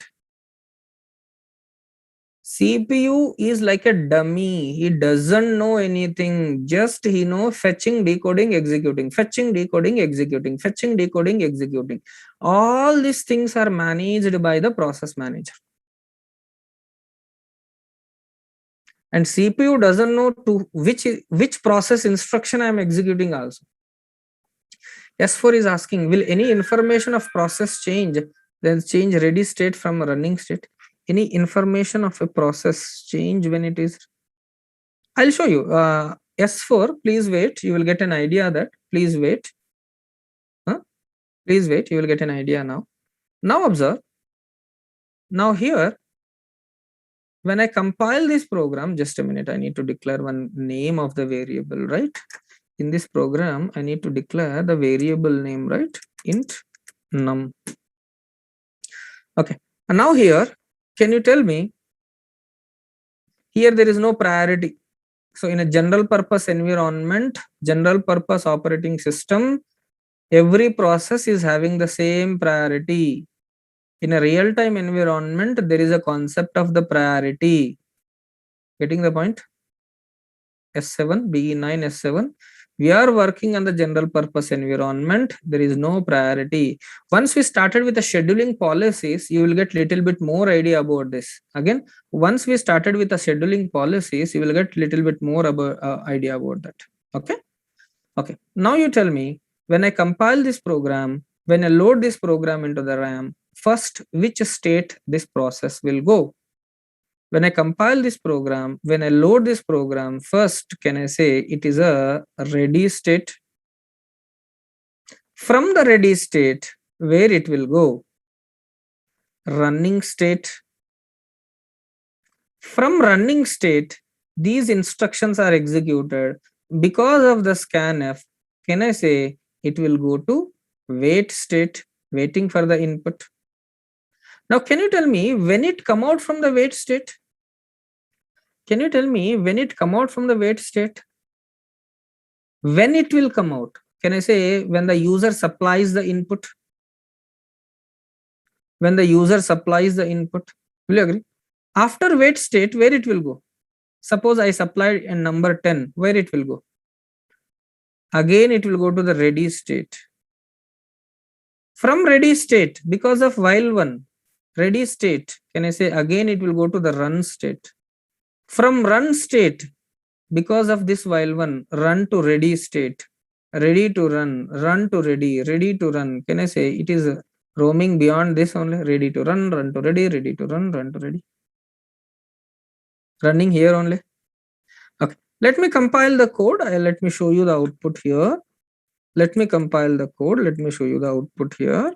CPU is like a dummy. He doesn't know anything. Just he knows fetching, decoding, executing, fetching, decoding, executing, fetching, decoding, executing. All these things are managed by the process manager. And CPU doesn't know to which process instruction I am executing also. S4 is asking, will any information of process change, then change ready state from running state? Any information of a process change when it is? I'll show you. S4, please wait. You will get an idea that. Please wait. Please wait. You will get an idea now. Now observe. Now here, when I compile this program, just a minute, I need to declare one name of the variable, right? In this program, I need to declare the variable name, right? Int num. Okay. And now here, can you tell me, here there is no priority. So in a general purpose environment, general purpose operating system, every process is having the same priority. In a real-time environment, there is a concept of the priority. Getting the point? S7, BE9, S7. We are working on the general purpose environment. There is no priority. Once we started with the scheduling policies, you will get little bit more idea about this. Again, once we started with the scheduling policies, you will get little bit more about idea about that. Okay. Okay. Now you tell me, when I compile this program, when I load this program into the RAM, first which state this process will go? When I compile this program, when I load this program, first can I say it is a ready state? From the ready state, where it will go? Running state. From running state, these instructions are executed. Because of the scanf, can I say it will go to wait state, waiting for the input? Now, can you tell me when it come out from the wait state? Can you tell me when it come out from the wait state? When it will come out? Can I say when the user supplies the input? When the user supplies the input? Will you agree? After wait state, where it will go? Suppose I supplied a number 10, where it will go? Again, it will go to the ready state. From ready state, because of while one, ready state, can I say again it will go to the run state. From run state, because of this while one, run to ready state, ready to run to ready, ready to run. Can I say it is roaming beyond this only? Ready to run to ready, ready to run to ready. Running here only. Okay, let me compile the code. Let me show you the output here. Let me compile the code. Let me show you the output here.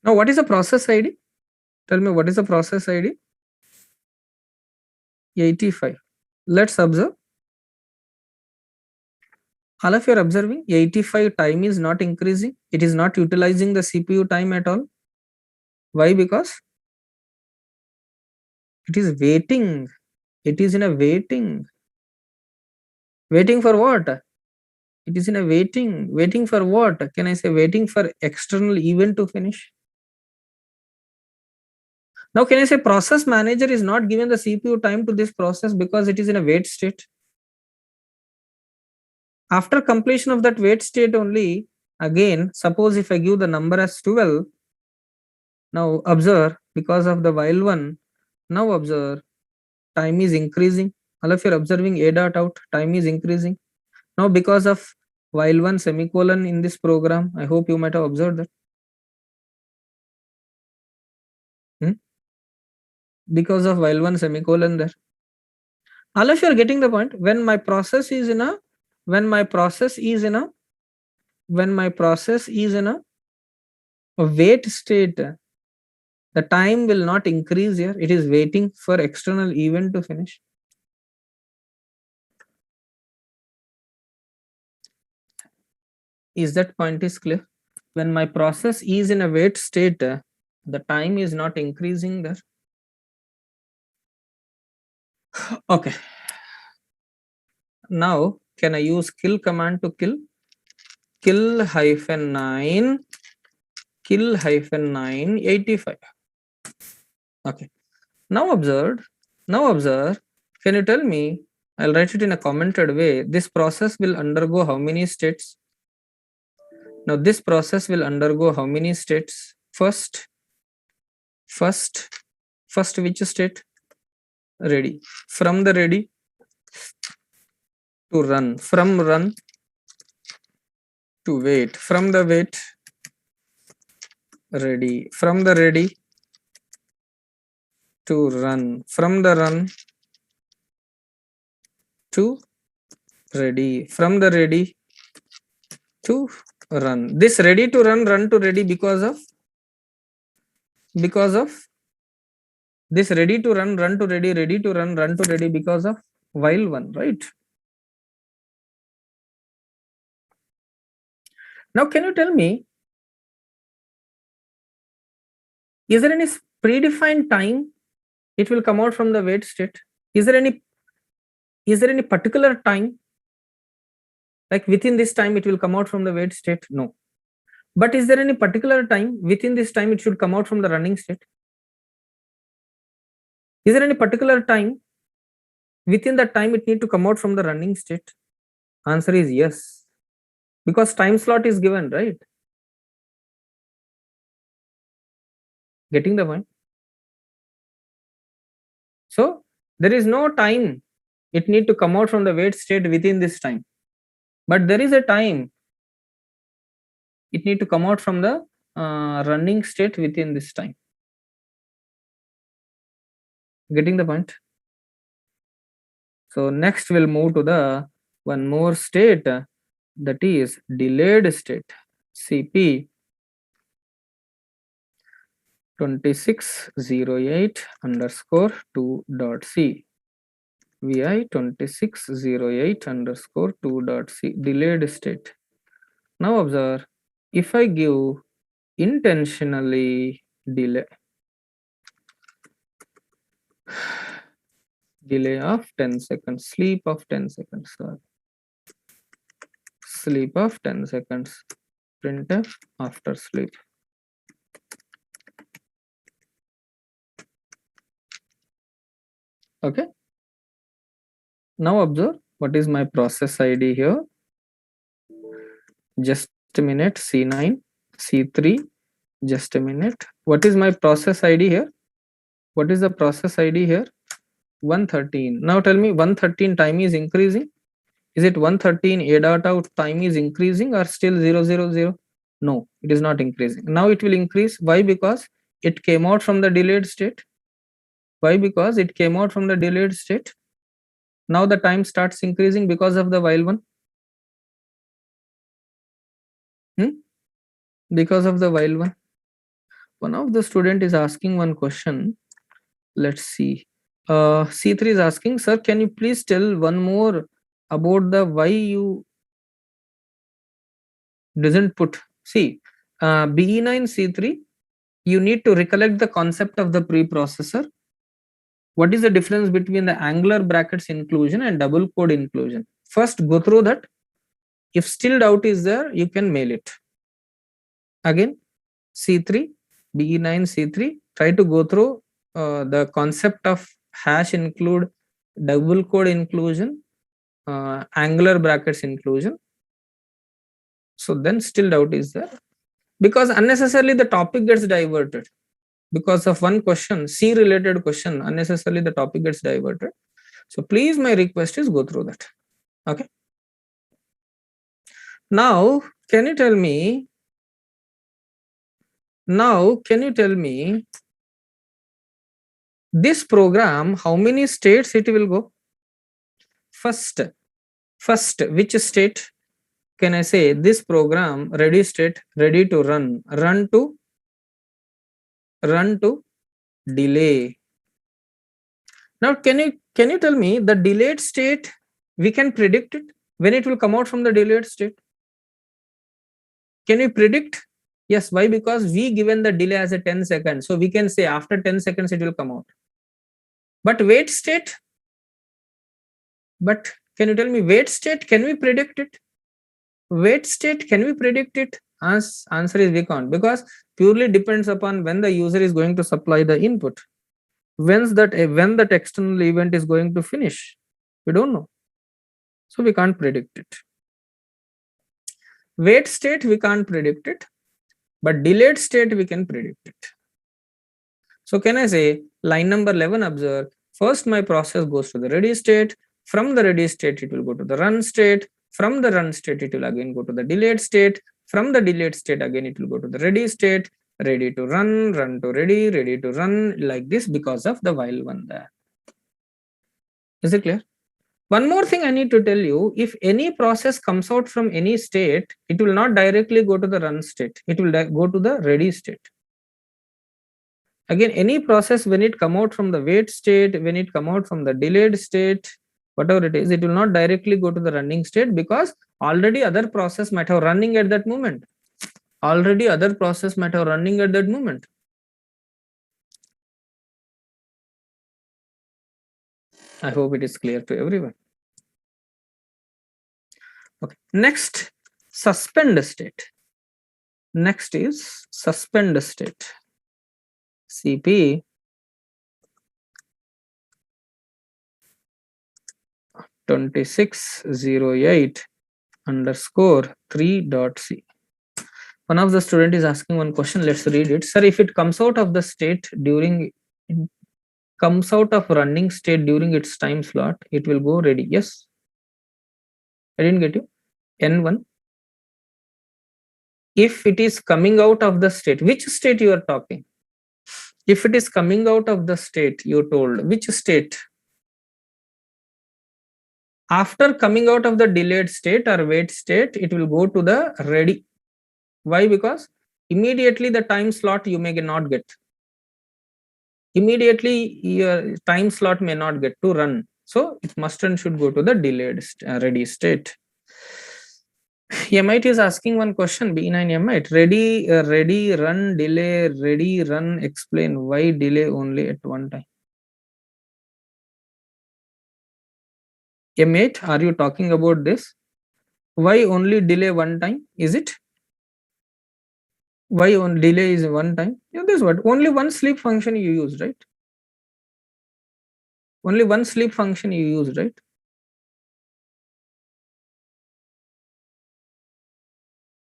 Now, what is the process ID? Tell me what is the process ID? 85. Let's observe. All of you are observing 85 time is not increasing. It is not utilizing the CPU time at all. Why? Because it is waiting. It is in a waiting. Waiting for what? It is in a waiting. Waiting for what? Can I say waiting for external event to finish? Now, can I say process manager is not given the CPU time to this process because it is in a wait state? After completion of that wait state only, again, suppose if I give the number as 12, now observe, because of the while one, now observe, time is increasing. All of you are observing A dot out, time is increasing. Now because of while one semicolon in this program, I hope you might have observed that. Because of while one semicolon there. All of you are getting the point. When my process is in a wait state, the time will not increase here. It is waiting for external event to finish. Is that point is clear? When my process is in a wait state, the time is not increasing there. Okay. Now, can I use kill command to kill? Kill -9 kill -9 85. Okay. Now observe. Can you tell me? I'll write it in a commented way. This process will undergo how many states? Now this process will undergo how many states? First which state? Ready. From the ready to run. From run to wait. From the wait, ready. From the ready to run. From the run to ready. From the ready to run. This ready to run to ready because of this ready to run to ready to run to ready because of while one, right? Now can you tell me, is there any predefined time it will come out from the wait state? Is there any particular time, like within this time it will come out from the wait state? No. But is there any particular time within this time it should come out from the running state? Is there any particular time within that time it need to come out from the running state? Answer is yes, because time slot is given, right? Getting the point? So there is no time it need to come out from the wait state within this time, but there is a time it need to come out from the running state within this time. Getting the point? So next we'll move to the one more state, that is delayed state. CP 2608 underscore 2.c. VI 2608 underscore 2.c, delayed state. Now observe, if I give intentionally delay of 10 seconds, sleep of 10 seconds, sleep of 10 seconds, printf after sleep. Okay. Now observe, what is my process ID here? Just a minute. C9, C3, just a minute. What is my process ID here? What is the process ID here? 113. Now tell me, 113 time is increasing. Is it 113 A dot out time is increasing or still 000? No, it is not increasing. Now it will increase. Why? Because it came out from the delayed state. Why? Because it came out from the delayed state. Now the time starts increasing because of the while one. Because of the while one. One of the student is asking one question. Let's see. C3 is asking, sir, can you please tell one more about the why you doesn't put? See, BE9 C3, you need to recollect the concept of the preprocessor. What is the difference between the angular brackets inclusion and double code inclusion? First, go through that. If still doubt is there, you can mail it. Again, C3, BE9 C3, try to go through the concept of hash include, double code inclusion, angular brackets inclusion. So then still doubt is there, because unnecessarily the topic gets diverted because of one question, C related question, unnecessarily the topic gets diverted. So please, my request is go through that. Okay. Now, can you tell me this program, how many states it will go? First, which state can I say this program ready state, ready to run to delay. Now, can you tell me the delayed state, we can predict it when it will come out from the delayed state? Can we predict? Yes. Why? Because we given the delay as a 10 seconds. So we can say after 10 seconds it will come out. But wait state, but can you tell me wait state, can we predict it? Wait state, can we predict it? Answer is we can't, because purely depends upon when the user is going to supply the input. When that external event is going to finish, we don't know. So we can't predict it. Wait state, we can't predict it, but delayed state, we can predict it. So can I say line number 11, observe, first my process goes to the ready state. From the ready state, it will go to the run state. From the run state, it will again go to the delayed state. From the delayed state, again it will go to the ready state, ready to run, run to ready, ready to run, like this, because of the while one there. Is it clear? One more thing I need to tell you, if any process comes out from any state, it will not directly go to the run state. It will go to the ready state. Again, any process, when it come out from the wait state, when it come out from the delayed state, whatever it is, it will not directly go to the running state, because already other process might have running at that moment. Already other process might have running at that moment. I hope it is clear to everyone. Okay. Next, suspend state. Next is suspend state. CP 2608_3.c. One of the student is asking one question. Let's read it. Sir, if it comes out of the state comes out of running state during its time slot, it will go ready. Yes. I didn't get you. N1. If it is coming out of the state, which state you are talking? If it is coming out of the state, you told which state? After coming out of the delayed state or wait state, it will go to the ready. Why? Because immediately the time slot you may not get. Immediately your time slot may not get to run. So it must and should go to the delayed ready state. MIT is asking one question, B9 MIT. Ready, run, delay, ready, run, explain why delay only at one time. M8, are you talking about this? Why only delay one time? Is it? Why on delay is one time? Yeah, this what? Only one sleep function you use, right? Only one sleep function you use, right?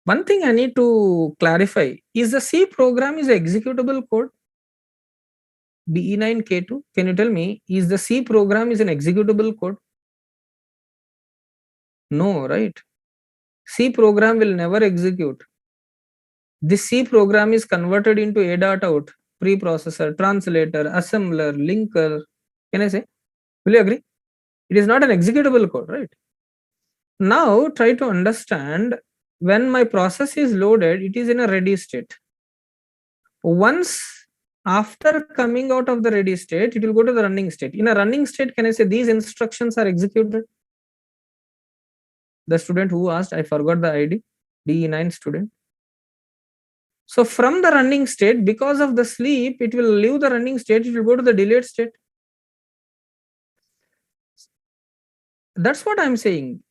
One thing I need to clarify is the C program is executable code. BE9K2, can you tell me, is the C program is an executable code? No, right? C program will never execute. This C program is converted into A.out, preprocessor, translator, assembler, linker. Can I say? Will you agree? It is not an executable code, right? Now try to understand, when my process is loaded, it is in a ready state. Once after coming out of the ready state, it will go to the running state. In a running state, can I say these instructions are executed? The student who asked, I forgot the ID, DE9 student. So from the running state, because of the sleep, it will leave the running state, it will go to the delayed state. That's what I'm saying.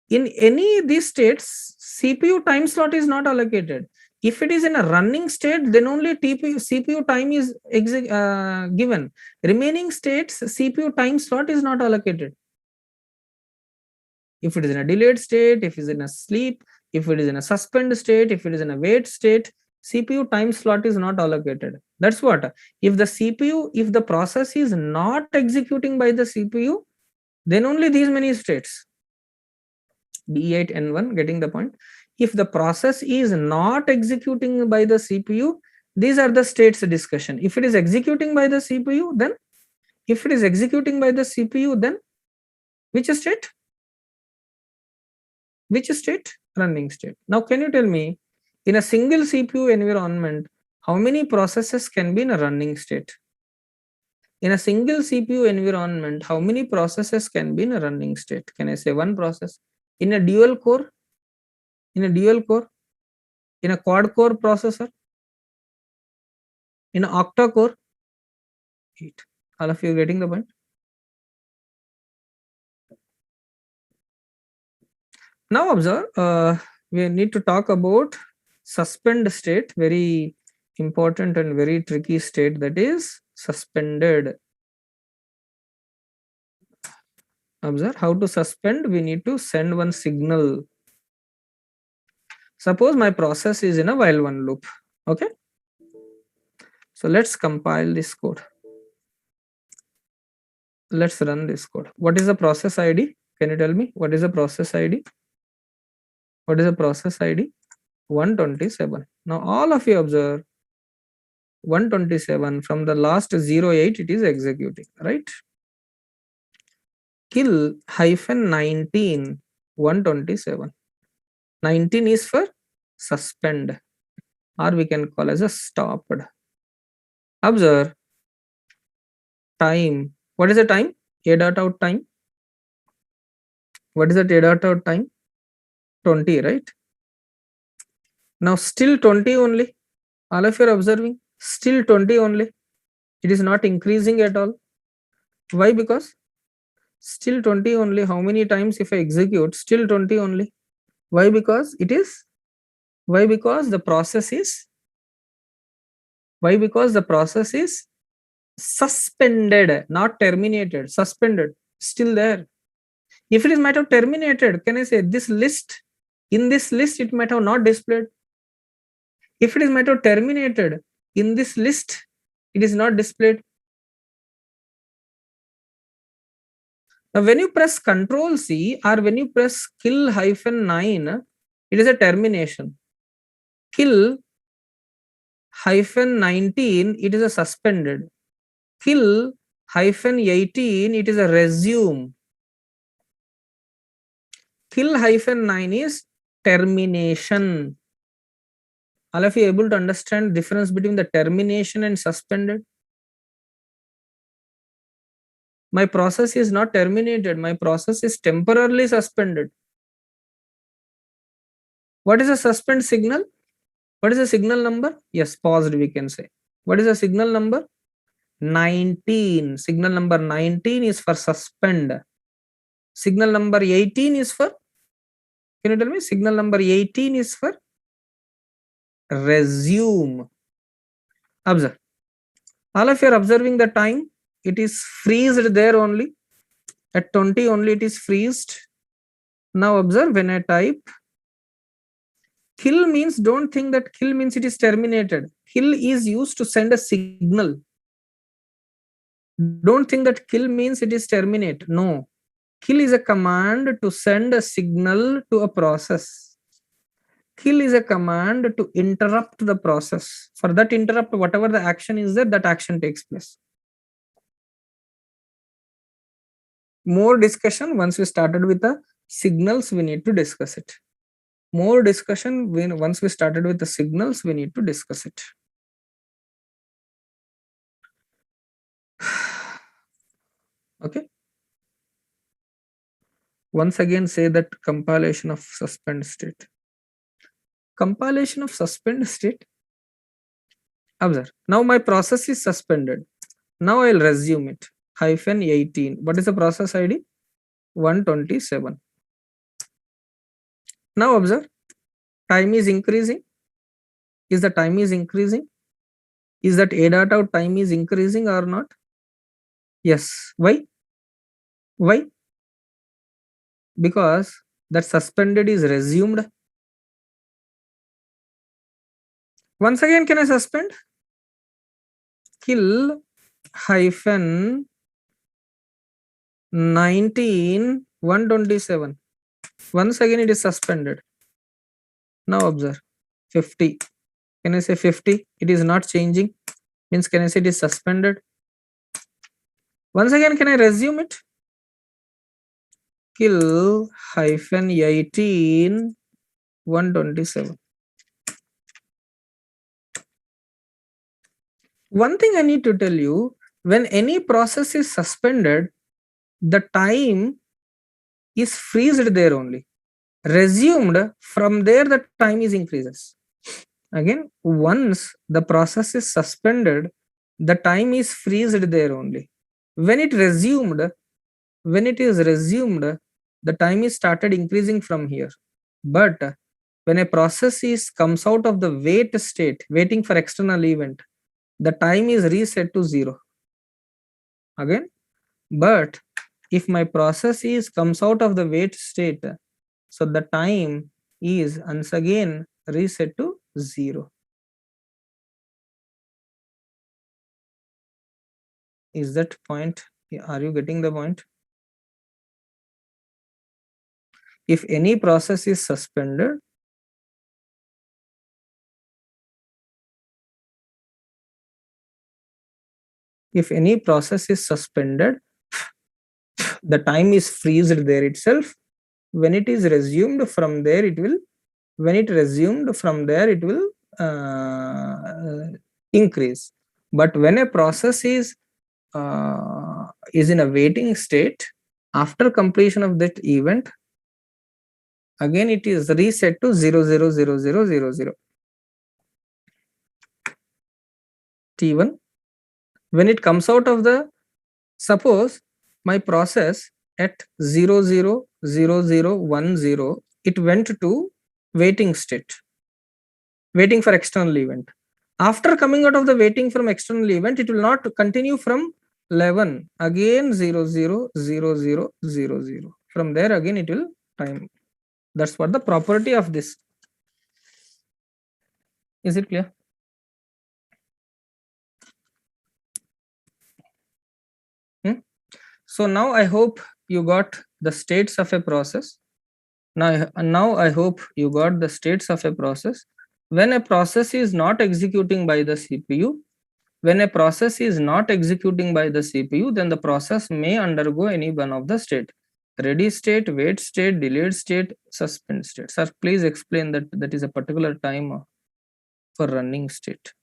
In any of these states, CPU time slot is not allocated. If it is in a running state, then only CPU time is given. Remaining states, CPU time slot is not allocated. If it is in a delayed state, if it is in a sleep, if it is in a suspend state, if it is in a wait state, CPU time slot is not allocated. That's what. If the CPU, if the process is not executing by the CPU, then only these many states. D8N1, getting the point? If the process is not executing by the CPU, these are the states discussion. If it is executing by the CPU, then if it is executing by the CPU, then which state? Which state? Running state. Now, can you tell me, in a single CPU environment, how many processes can be in a running state? In a single CPU environment, how many processes can be in a running state? Can I say one process? In a dual core? In a dual core? In a quad core processor? In an octa core? 8. All of you getting the point? Now observe, we need to talk about suspend state, very important and very tricky state, that is suspended. Observe how to suspend. We need to send one signal. Suppose my process is in a while one loop. Okay. So let's compile this code. Let's run this code. What is the process ID? Can you tell me what is the process ID? What is the process ID? 127. Now all of you observe 127 from the last 08 it is executing, right? Kill hyphen 19 127. 19 is for suspend, or we can call as a stopped. Observe time. What is the time? A dot out time. What is that A dot out time? 20, right? Now still 20 only. All of you are observing, still 20 only. It is not increasing at all. Why? Because still 20 only. How many times if I execute? Still 20 only. Why? Because it is. Why? Because the process is. Why? Because the process is suspended, not terminated. Suspended, still there. If it is might have terminated, can I say this list? In this list, it might have not displayed. If it is might have terminated, in this list, it is not displayed. Now, when you press Control C or when you press kill hyphen 9, it is a termination. Kill hyphen 19, it is a suspended. Kill hyphen 18, it is a resume. Kill hyphen 9 is termination. All of you able to understand the difference between the termination and suspended? My process is not terminated. My process is temporarily suspended. What is a suspend signal? What is the signal number? Yes, paused we can say. What is the signal number? 19. Signal number 19 is for suspend. Signal number 18 is for, can you tell me? Signal number 18 is for resume. Observe. All of you are observing the time. It is freezed there only. At 20 only it is freezed. Now observe when I type kill means, don't think that kill means it is terminated. Kill is used to send a signal. Don't think that kill means it is terminate. No. Kill is a command to send a signal to a process. Kill is a command to interrupt the process. For that interrupt, whatever the action is there, that action takes place. More discussion once we started with the signals, we need to discuss it. More discussion once we started with the signals, we need to discuss it. Okay. Once again say that compilation of suspend state. Compilation of suspend state. Observe. Now my process is suspended. Now I'll resume it. Hyphen 18. What is the process ID? 127. Now observe. Time is increasing. Is the time is increasing? Is that A dot out time is increasing or not? Yes. Why? Why? because that suspended is resumed. Once again, can I suspend? Kill hyphen 19 127. Once again it is suspended. Now observe 50. Can I say 50? It is not changing. Means can I say it is suspended? Once again, can I resume it? Kill hyphen 18 127. One thing I need to tell you, when any process is suspended, the time is freezed there only. Resumed, from there the time is increases. Again, once the process is suspended, the time is freezed there only. When it is resumed, the time is started increasing from here. But when a process comes out of the wait state, waiting for external event, the time is reset to 0 again. But if my process comes out of the wait state, so the time is once again reset to 0. Is that point? Are you getting the point? If any process is suspended, the time is freezed there itself. When it is resumed from there, it will increase. But when a process is in a waiting state, after completion of that event, again it is reset to 0 0 0 0 0 0. T1, when it comes out of the, suppose my process at 0 0 0 0 1 0, it went to waiting state, waiting for external event. After coming out of the waiting from external event, it will not continue from 11, again 0 0 0 0 0 0. From there again it will time. That's what the property of this. Is it clear? So now I hope you got the states of a process. Now I hope you got the states of a process. When a process is not executing by the CPU, then the process may undergo any one of the state: ready state, wait state, delayed state, suspend state. Sir, please explain that is a particular time for running state.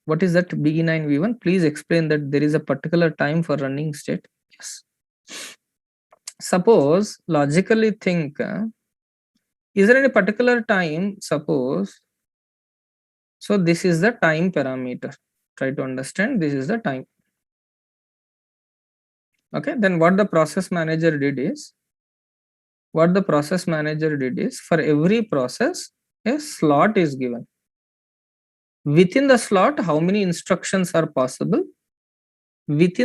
What is that BE9V1? Please explain that there is a particular time for running state. Yes. Suppose, logically think, is there any particular time? Suppose, so this is the time parameter. Try to understand, this is the time. Okay, then what the process manager did is, for every process, a slot is given. Within the slot, how many instructions are possible? It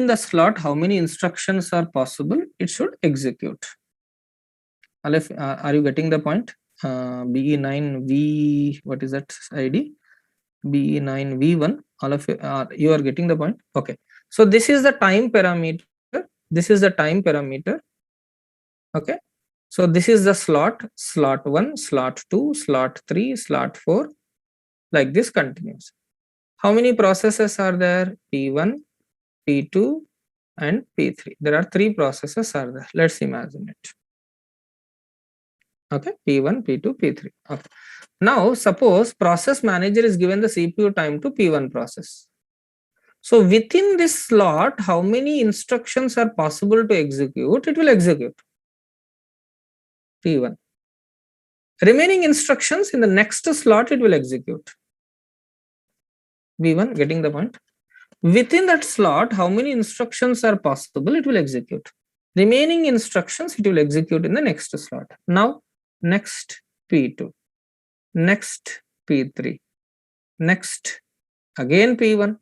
should execute. Aleph, are you getting the point? BE9V, what is that ID? BE9V1, all of you are getting the point? Okay. So this is the time parameter. Okay. So this is the slot 1, slot 2, slot 3, slot 4, like this continues. How many processes are there? P1, P2 and P3. There are 3 processes are there. Let's imagine it. Okay, P1, P2, P3. Okay. Now suppose process manager is given the CPU time to P1 process. So within this slot, how many instructions are possible to execute? It will execute P1. Remaining instructions in the next slot, it will execute. V1, getting the point? Within that slot, how many instructions are possible? It will execute. Remaining instructions, it will execute in the next slot. Now, next P2, next P3, next again P1,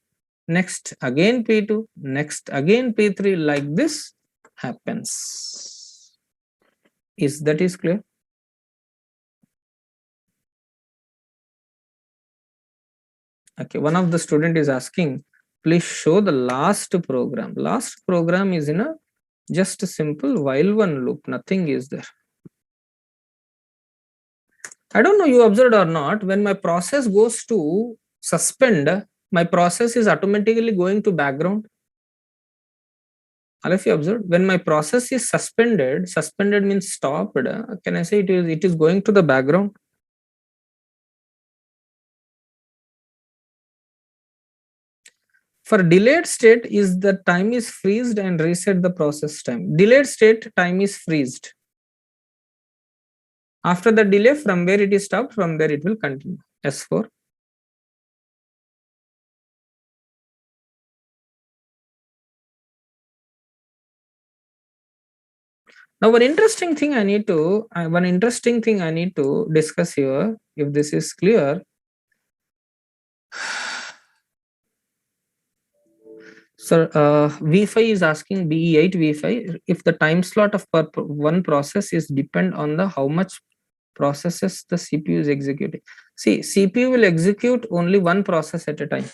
next again P2, next again P3, like this happens. Is that is clear? Okay, one of the student is asking, please show the last program. Last program is in a just a simple while one loop, nothing is there. I don't know you observed or not, when my process goes to suspend, my process is automatically going to background. All of you observed, when my process is suspended, suspended means stopped, can I say it is going to the background? For delayed state is the time is freezed and reset the process time. Delayed state time is freezed. After the delay, from where it is stopped, from there it will continue. S4. Now, one interesting thing I need to discuss here, if this is clear. So, V5 is asking BE8 V5 if the time slot of one process is depend on the how much processes the CPU is executing. See, CPU will execute only one process at a time.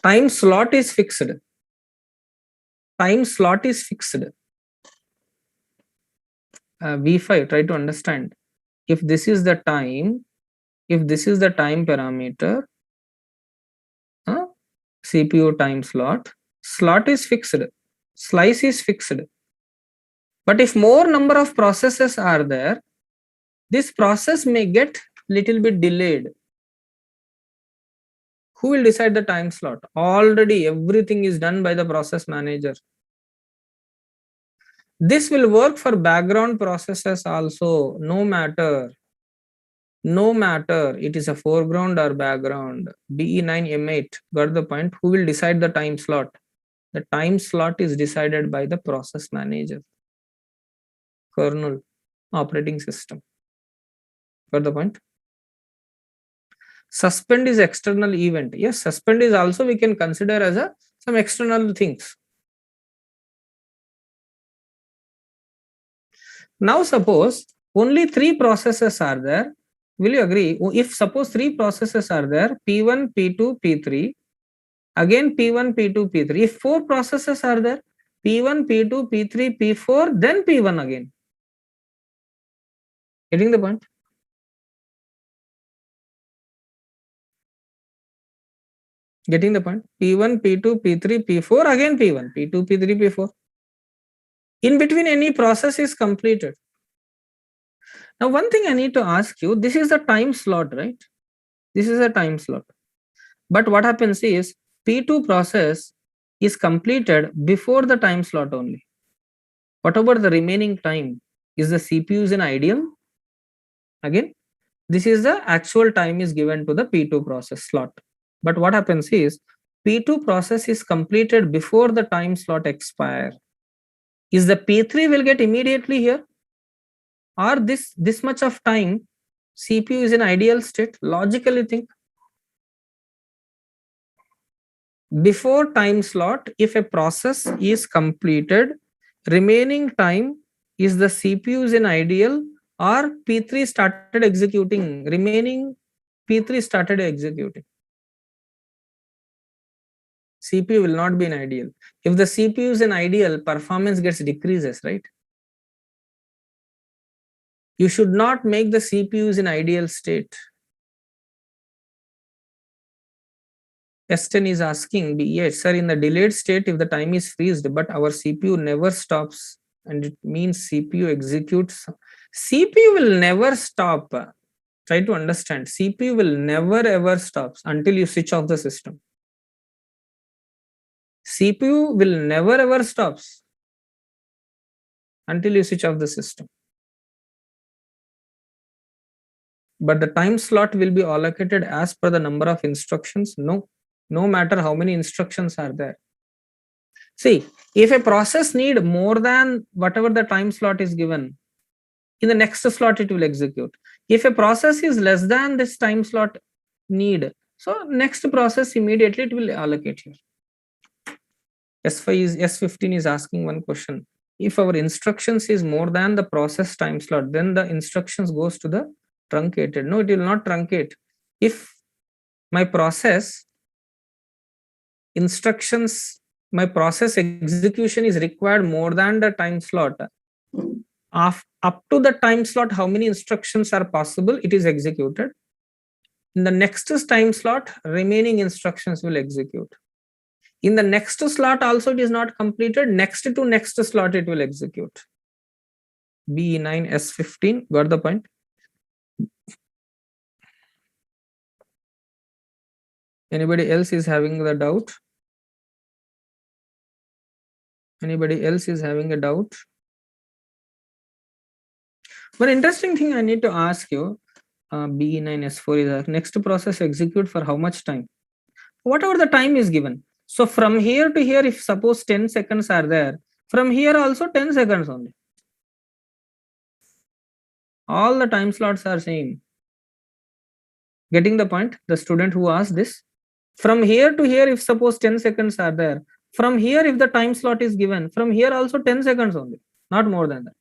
Time slot is fixed. Time slot is fixed. V5, try to understand. If this is the time parameter, CPU time slot is fixed, slice is fixed. But if more number of processes are there, this process may get little bit delayed. Who will decide the time slot? Already everything is done by the process manager. This will work for background processes also, no matter it is a foreground or background. BE9 M8, got the point? Who will decide the time slot? The time slot is decided by the process manager, kernel, operating system. Got the point? Suspend is external event. Yes, suspend is also we can consider as some external things. Now suppose only 3 processes are there. Will you agree? If suppose 3 processes are there, P1, P2, P3, again P1, P2, P3. If 4 processes are there, P1, P2, P3, P4, then P1 again. Getting the point? Getting the point? P1, P2, P3, P4, again P1, P2, P3, P4. In between any process is completed. Now one thing I need to ask you, this is the time slot, right? This is a time slot. But what happens is P2 process is completed before the time slot only. Whatever the remaining time is the CPU is an ideal. Again, this is the actual time is given to the P2 process slot. But what happens is P2 process is completed before the time slot expire. Is the P3 will get immediately here? Or this much of time CPU is in ideal state? Logically think. Before time slot, if a process is completed, remaining time is the CPU is in ideal or P3 started executing, remaining P3 started executing. CPU will not be in ideal. If the CPU is in ideal, performance gets decreases, right? You should not make the CPUs in ideal state. S10 is asking, yes, sir, in the delayed state, if the time is freezed, but our CPU never stops, and it means CPU executes. CPU will never stop. Try to understand. CPU will never ever stops until you switch off the system. CPU will never ever stops until you switch off the system. But the time slot will be allocated as per the number of instructions. No matter how many instructions are there. See, if a process need more than whatever the time slot is given, in the next slot it will execute. If a process is less than this time slot need, so next process immediately it will allocate here. S15 is asking one question. If our instructions is more than the process time slot, then the instructions goes to the truncated. No, it will not truncate. If my process instructions, my process execution is required more than the time slot, up to the time slot, how many instructions are possible, it is executed. In the next time slot, remaining instructions will execute. In the next slot also it is not completed, next to next slot it will execute. BE9 S15, got the point? Anybody else is having the doubt? Anybody else is having a doubt? One interesting thing I need to ask you, BE9 S4 is a next process execute for how much time? Whatever the time is given. So from here to here, if suppose 10 seconds are there, from here also 10 seconds only. All the time slots are same. Getting the point? The student who asked this. From here to here, if suppose 10 seconds are there, from here if the time slot is given, from here also 10 seconds only, not more than that.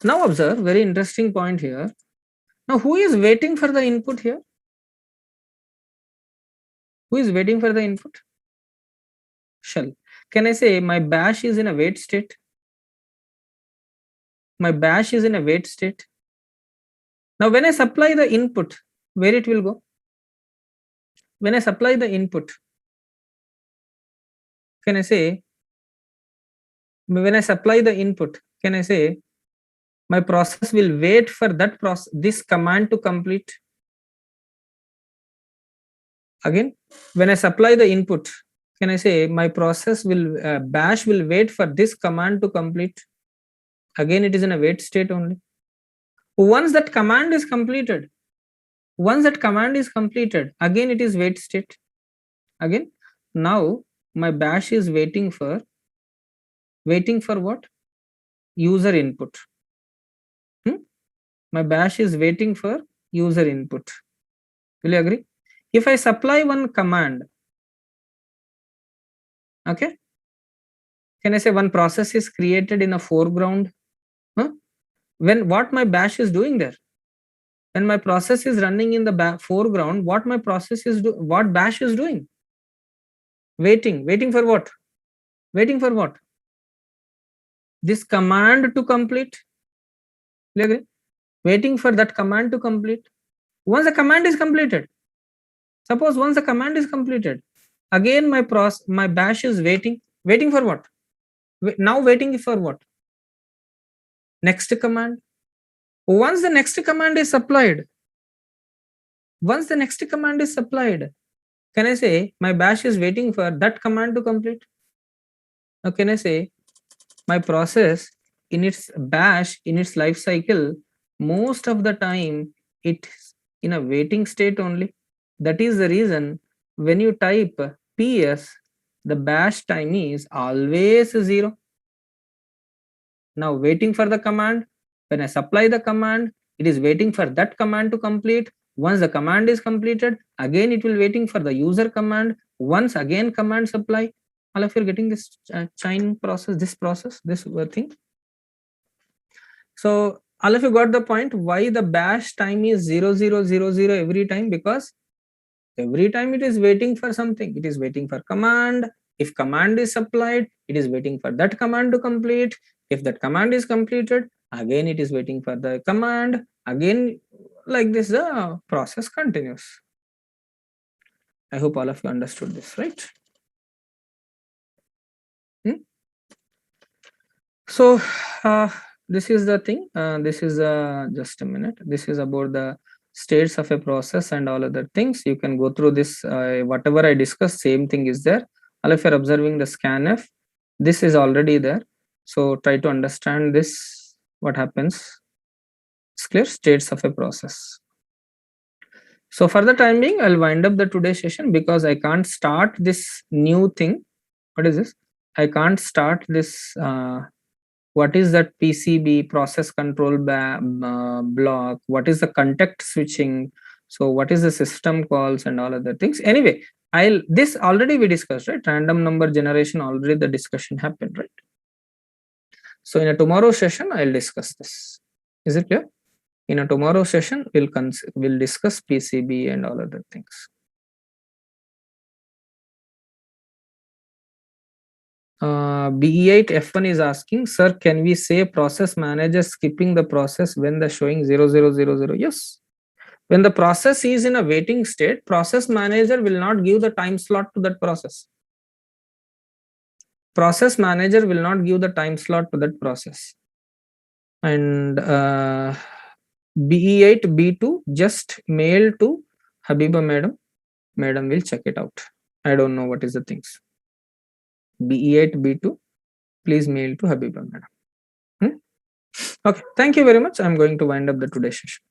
Now observe, very interesting point here. Now who is waiting for the input here? Who is waiting for the input? Shell. Can I say my bash is in a wait state? My bash is in a wait state. Now when I supply the input, where it will go? When I supply the input, can I say, when I supply the input, can I say my process will wait for that process, this command to complete? Again, when I supply the input, can I say my process will, bash will wait for this command to complete? Again, it is in a wait state only. Once that command is completed, again it is wait state. Again, now my bash is waiting for what? User input. My bash is waiting for user input. Will you agree? If I supply one command, okay, can I say one process is created in a foreground? When what my bash is doing there? When my process is running in the foreground, what my process is what bash is doing? Waiting for what? Waiting for what? This command to complete. Will you agree? Waiting for that command to complete. Once the command is completed, suppose once the command is completed, again my bash is waiting for what? Now waiting for what? Next command. Once the next command is supplied, can I say my bash is waiting for that command to complete? Now can I say my process in its bash, in its life cycle, most of the time it's in a waiting state only. That is the reason when you type PS, the bash time is always 0. Now waiting for the command, when I supply the command, it is waiting for that command to complete. Once the command is completed, again it will waiting for the user command. Once again command supply. All of you are getting this chain process, this thing. So all of you got the point why the bash time is 0000 every time, because every time it is waiting for something. It is waiting for command. If command is supplied, it is waiting for that command to complete. If that command is completed, again it is waiting for the command. Again, like this, the process continues. I hope all of you understood this, right? So this is the thing. This is just a minute. This is about the states of a process and all other things. You can go through this. Whatever I discussed, same thing is there. All of you are observing the scanf. This is already there. So try to understand this. What happens? It's clear. States of a process. So for the time being, I'll wind up the today's session because I can't start this new thing. What is this? I can't start this what is that PCB, process control block, what is the contact switching, so what is the system calls and all other things. Anyway, this already we discussed, right? Random number generation, already the discussion happened, right? So in a tomorrow session, I'll discuss this. Is it clear? In a tomorrow session, we'll discuss PCB and all other things. BE8 F1 is asking, sir, can we say process manager skipping the process when the showing 0000? Yes. When the process is in a waiting state, process manager will not give the time slot to that process. Process manager will not give the time slot to that process. And BE8 B2 just mail to Habiba madam. Madam will check it out. I don't know what is the things. BE8 B2, please mail to Habiba madam. Okay, thank you very much. I'm going to wind up the today's session.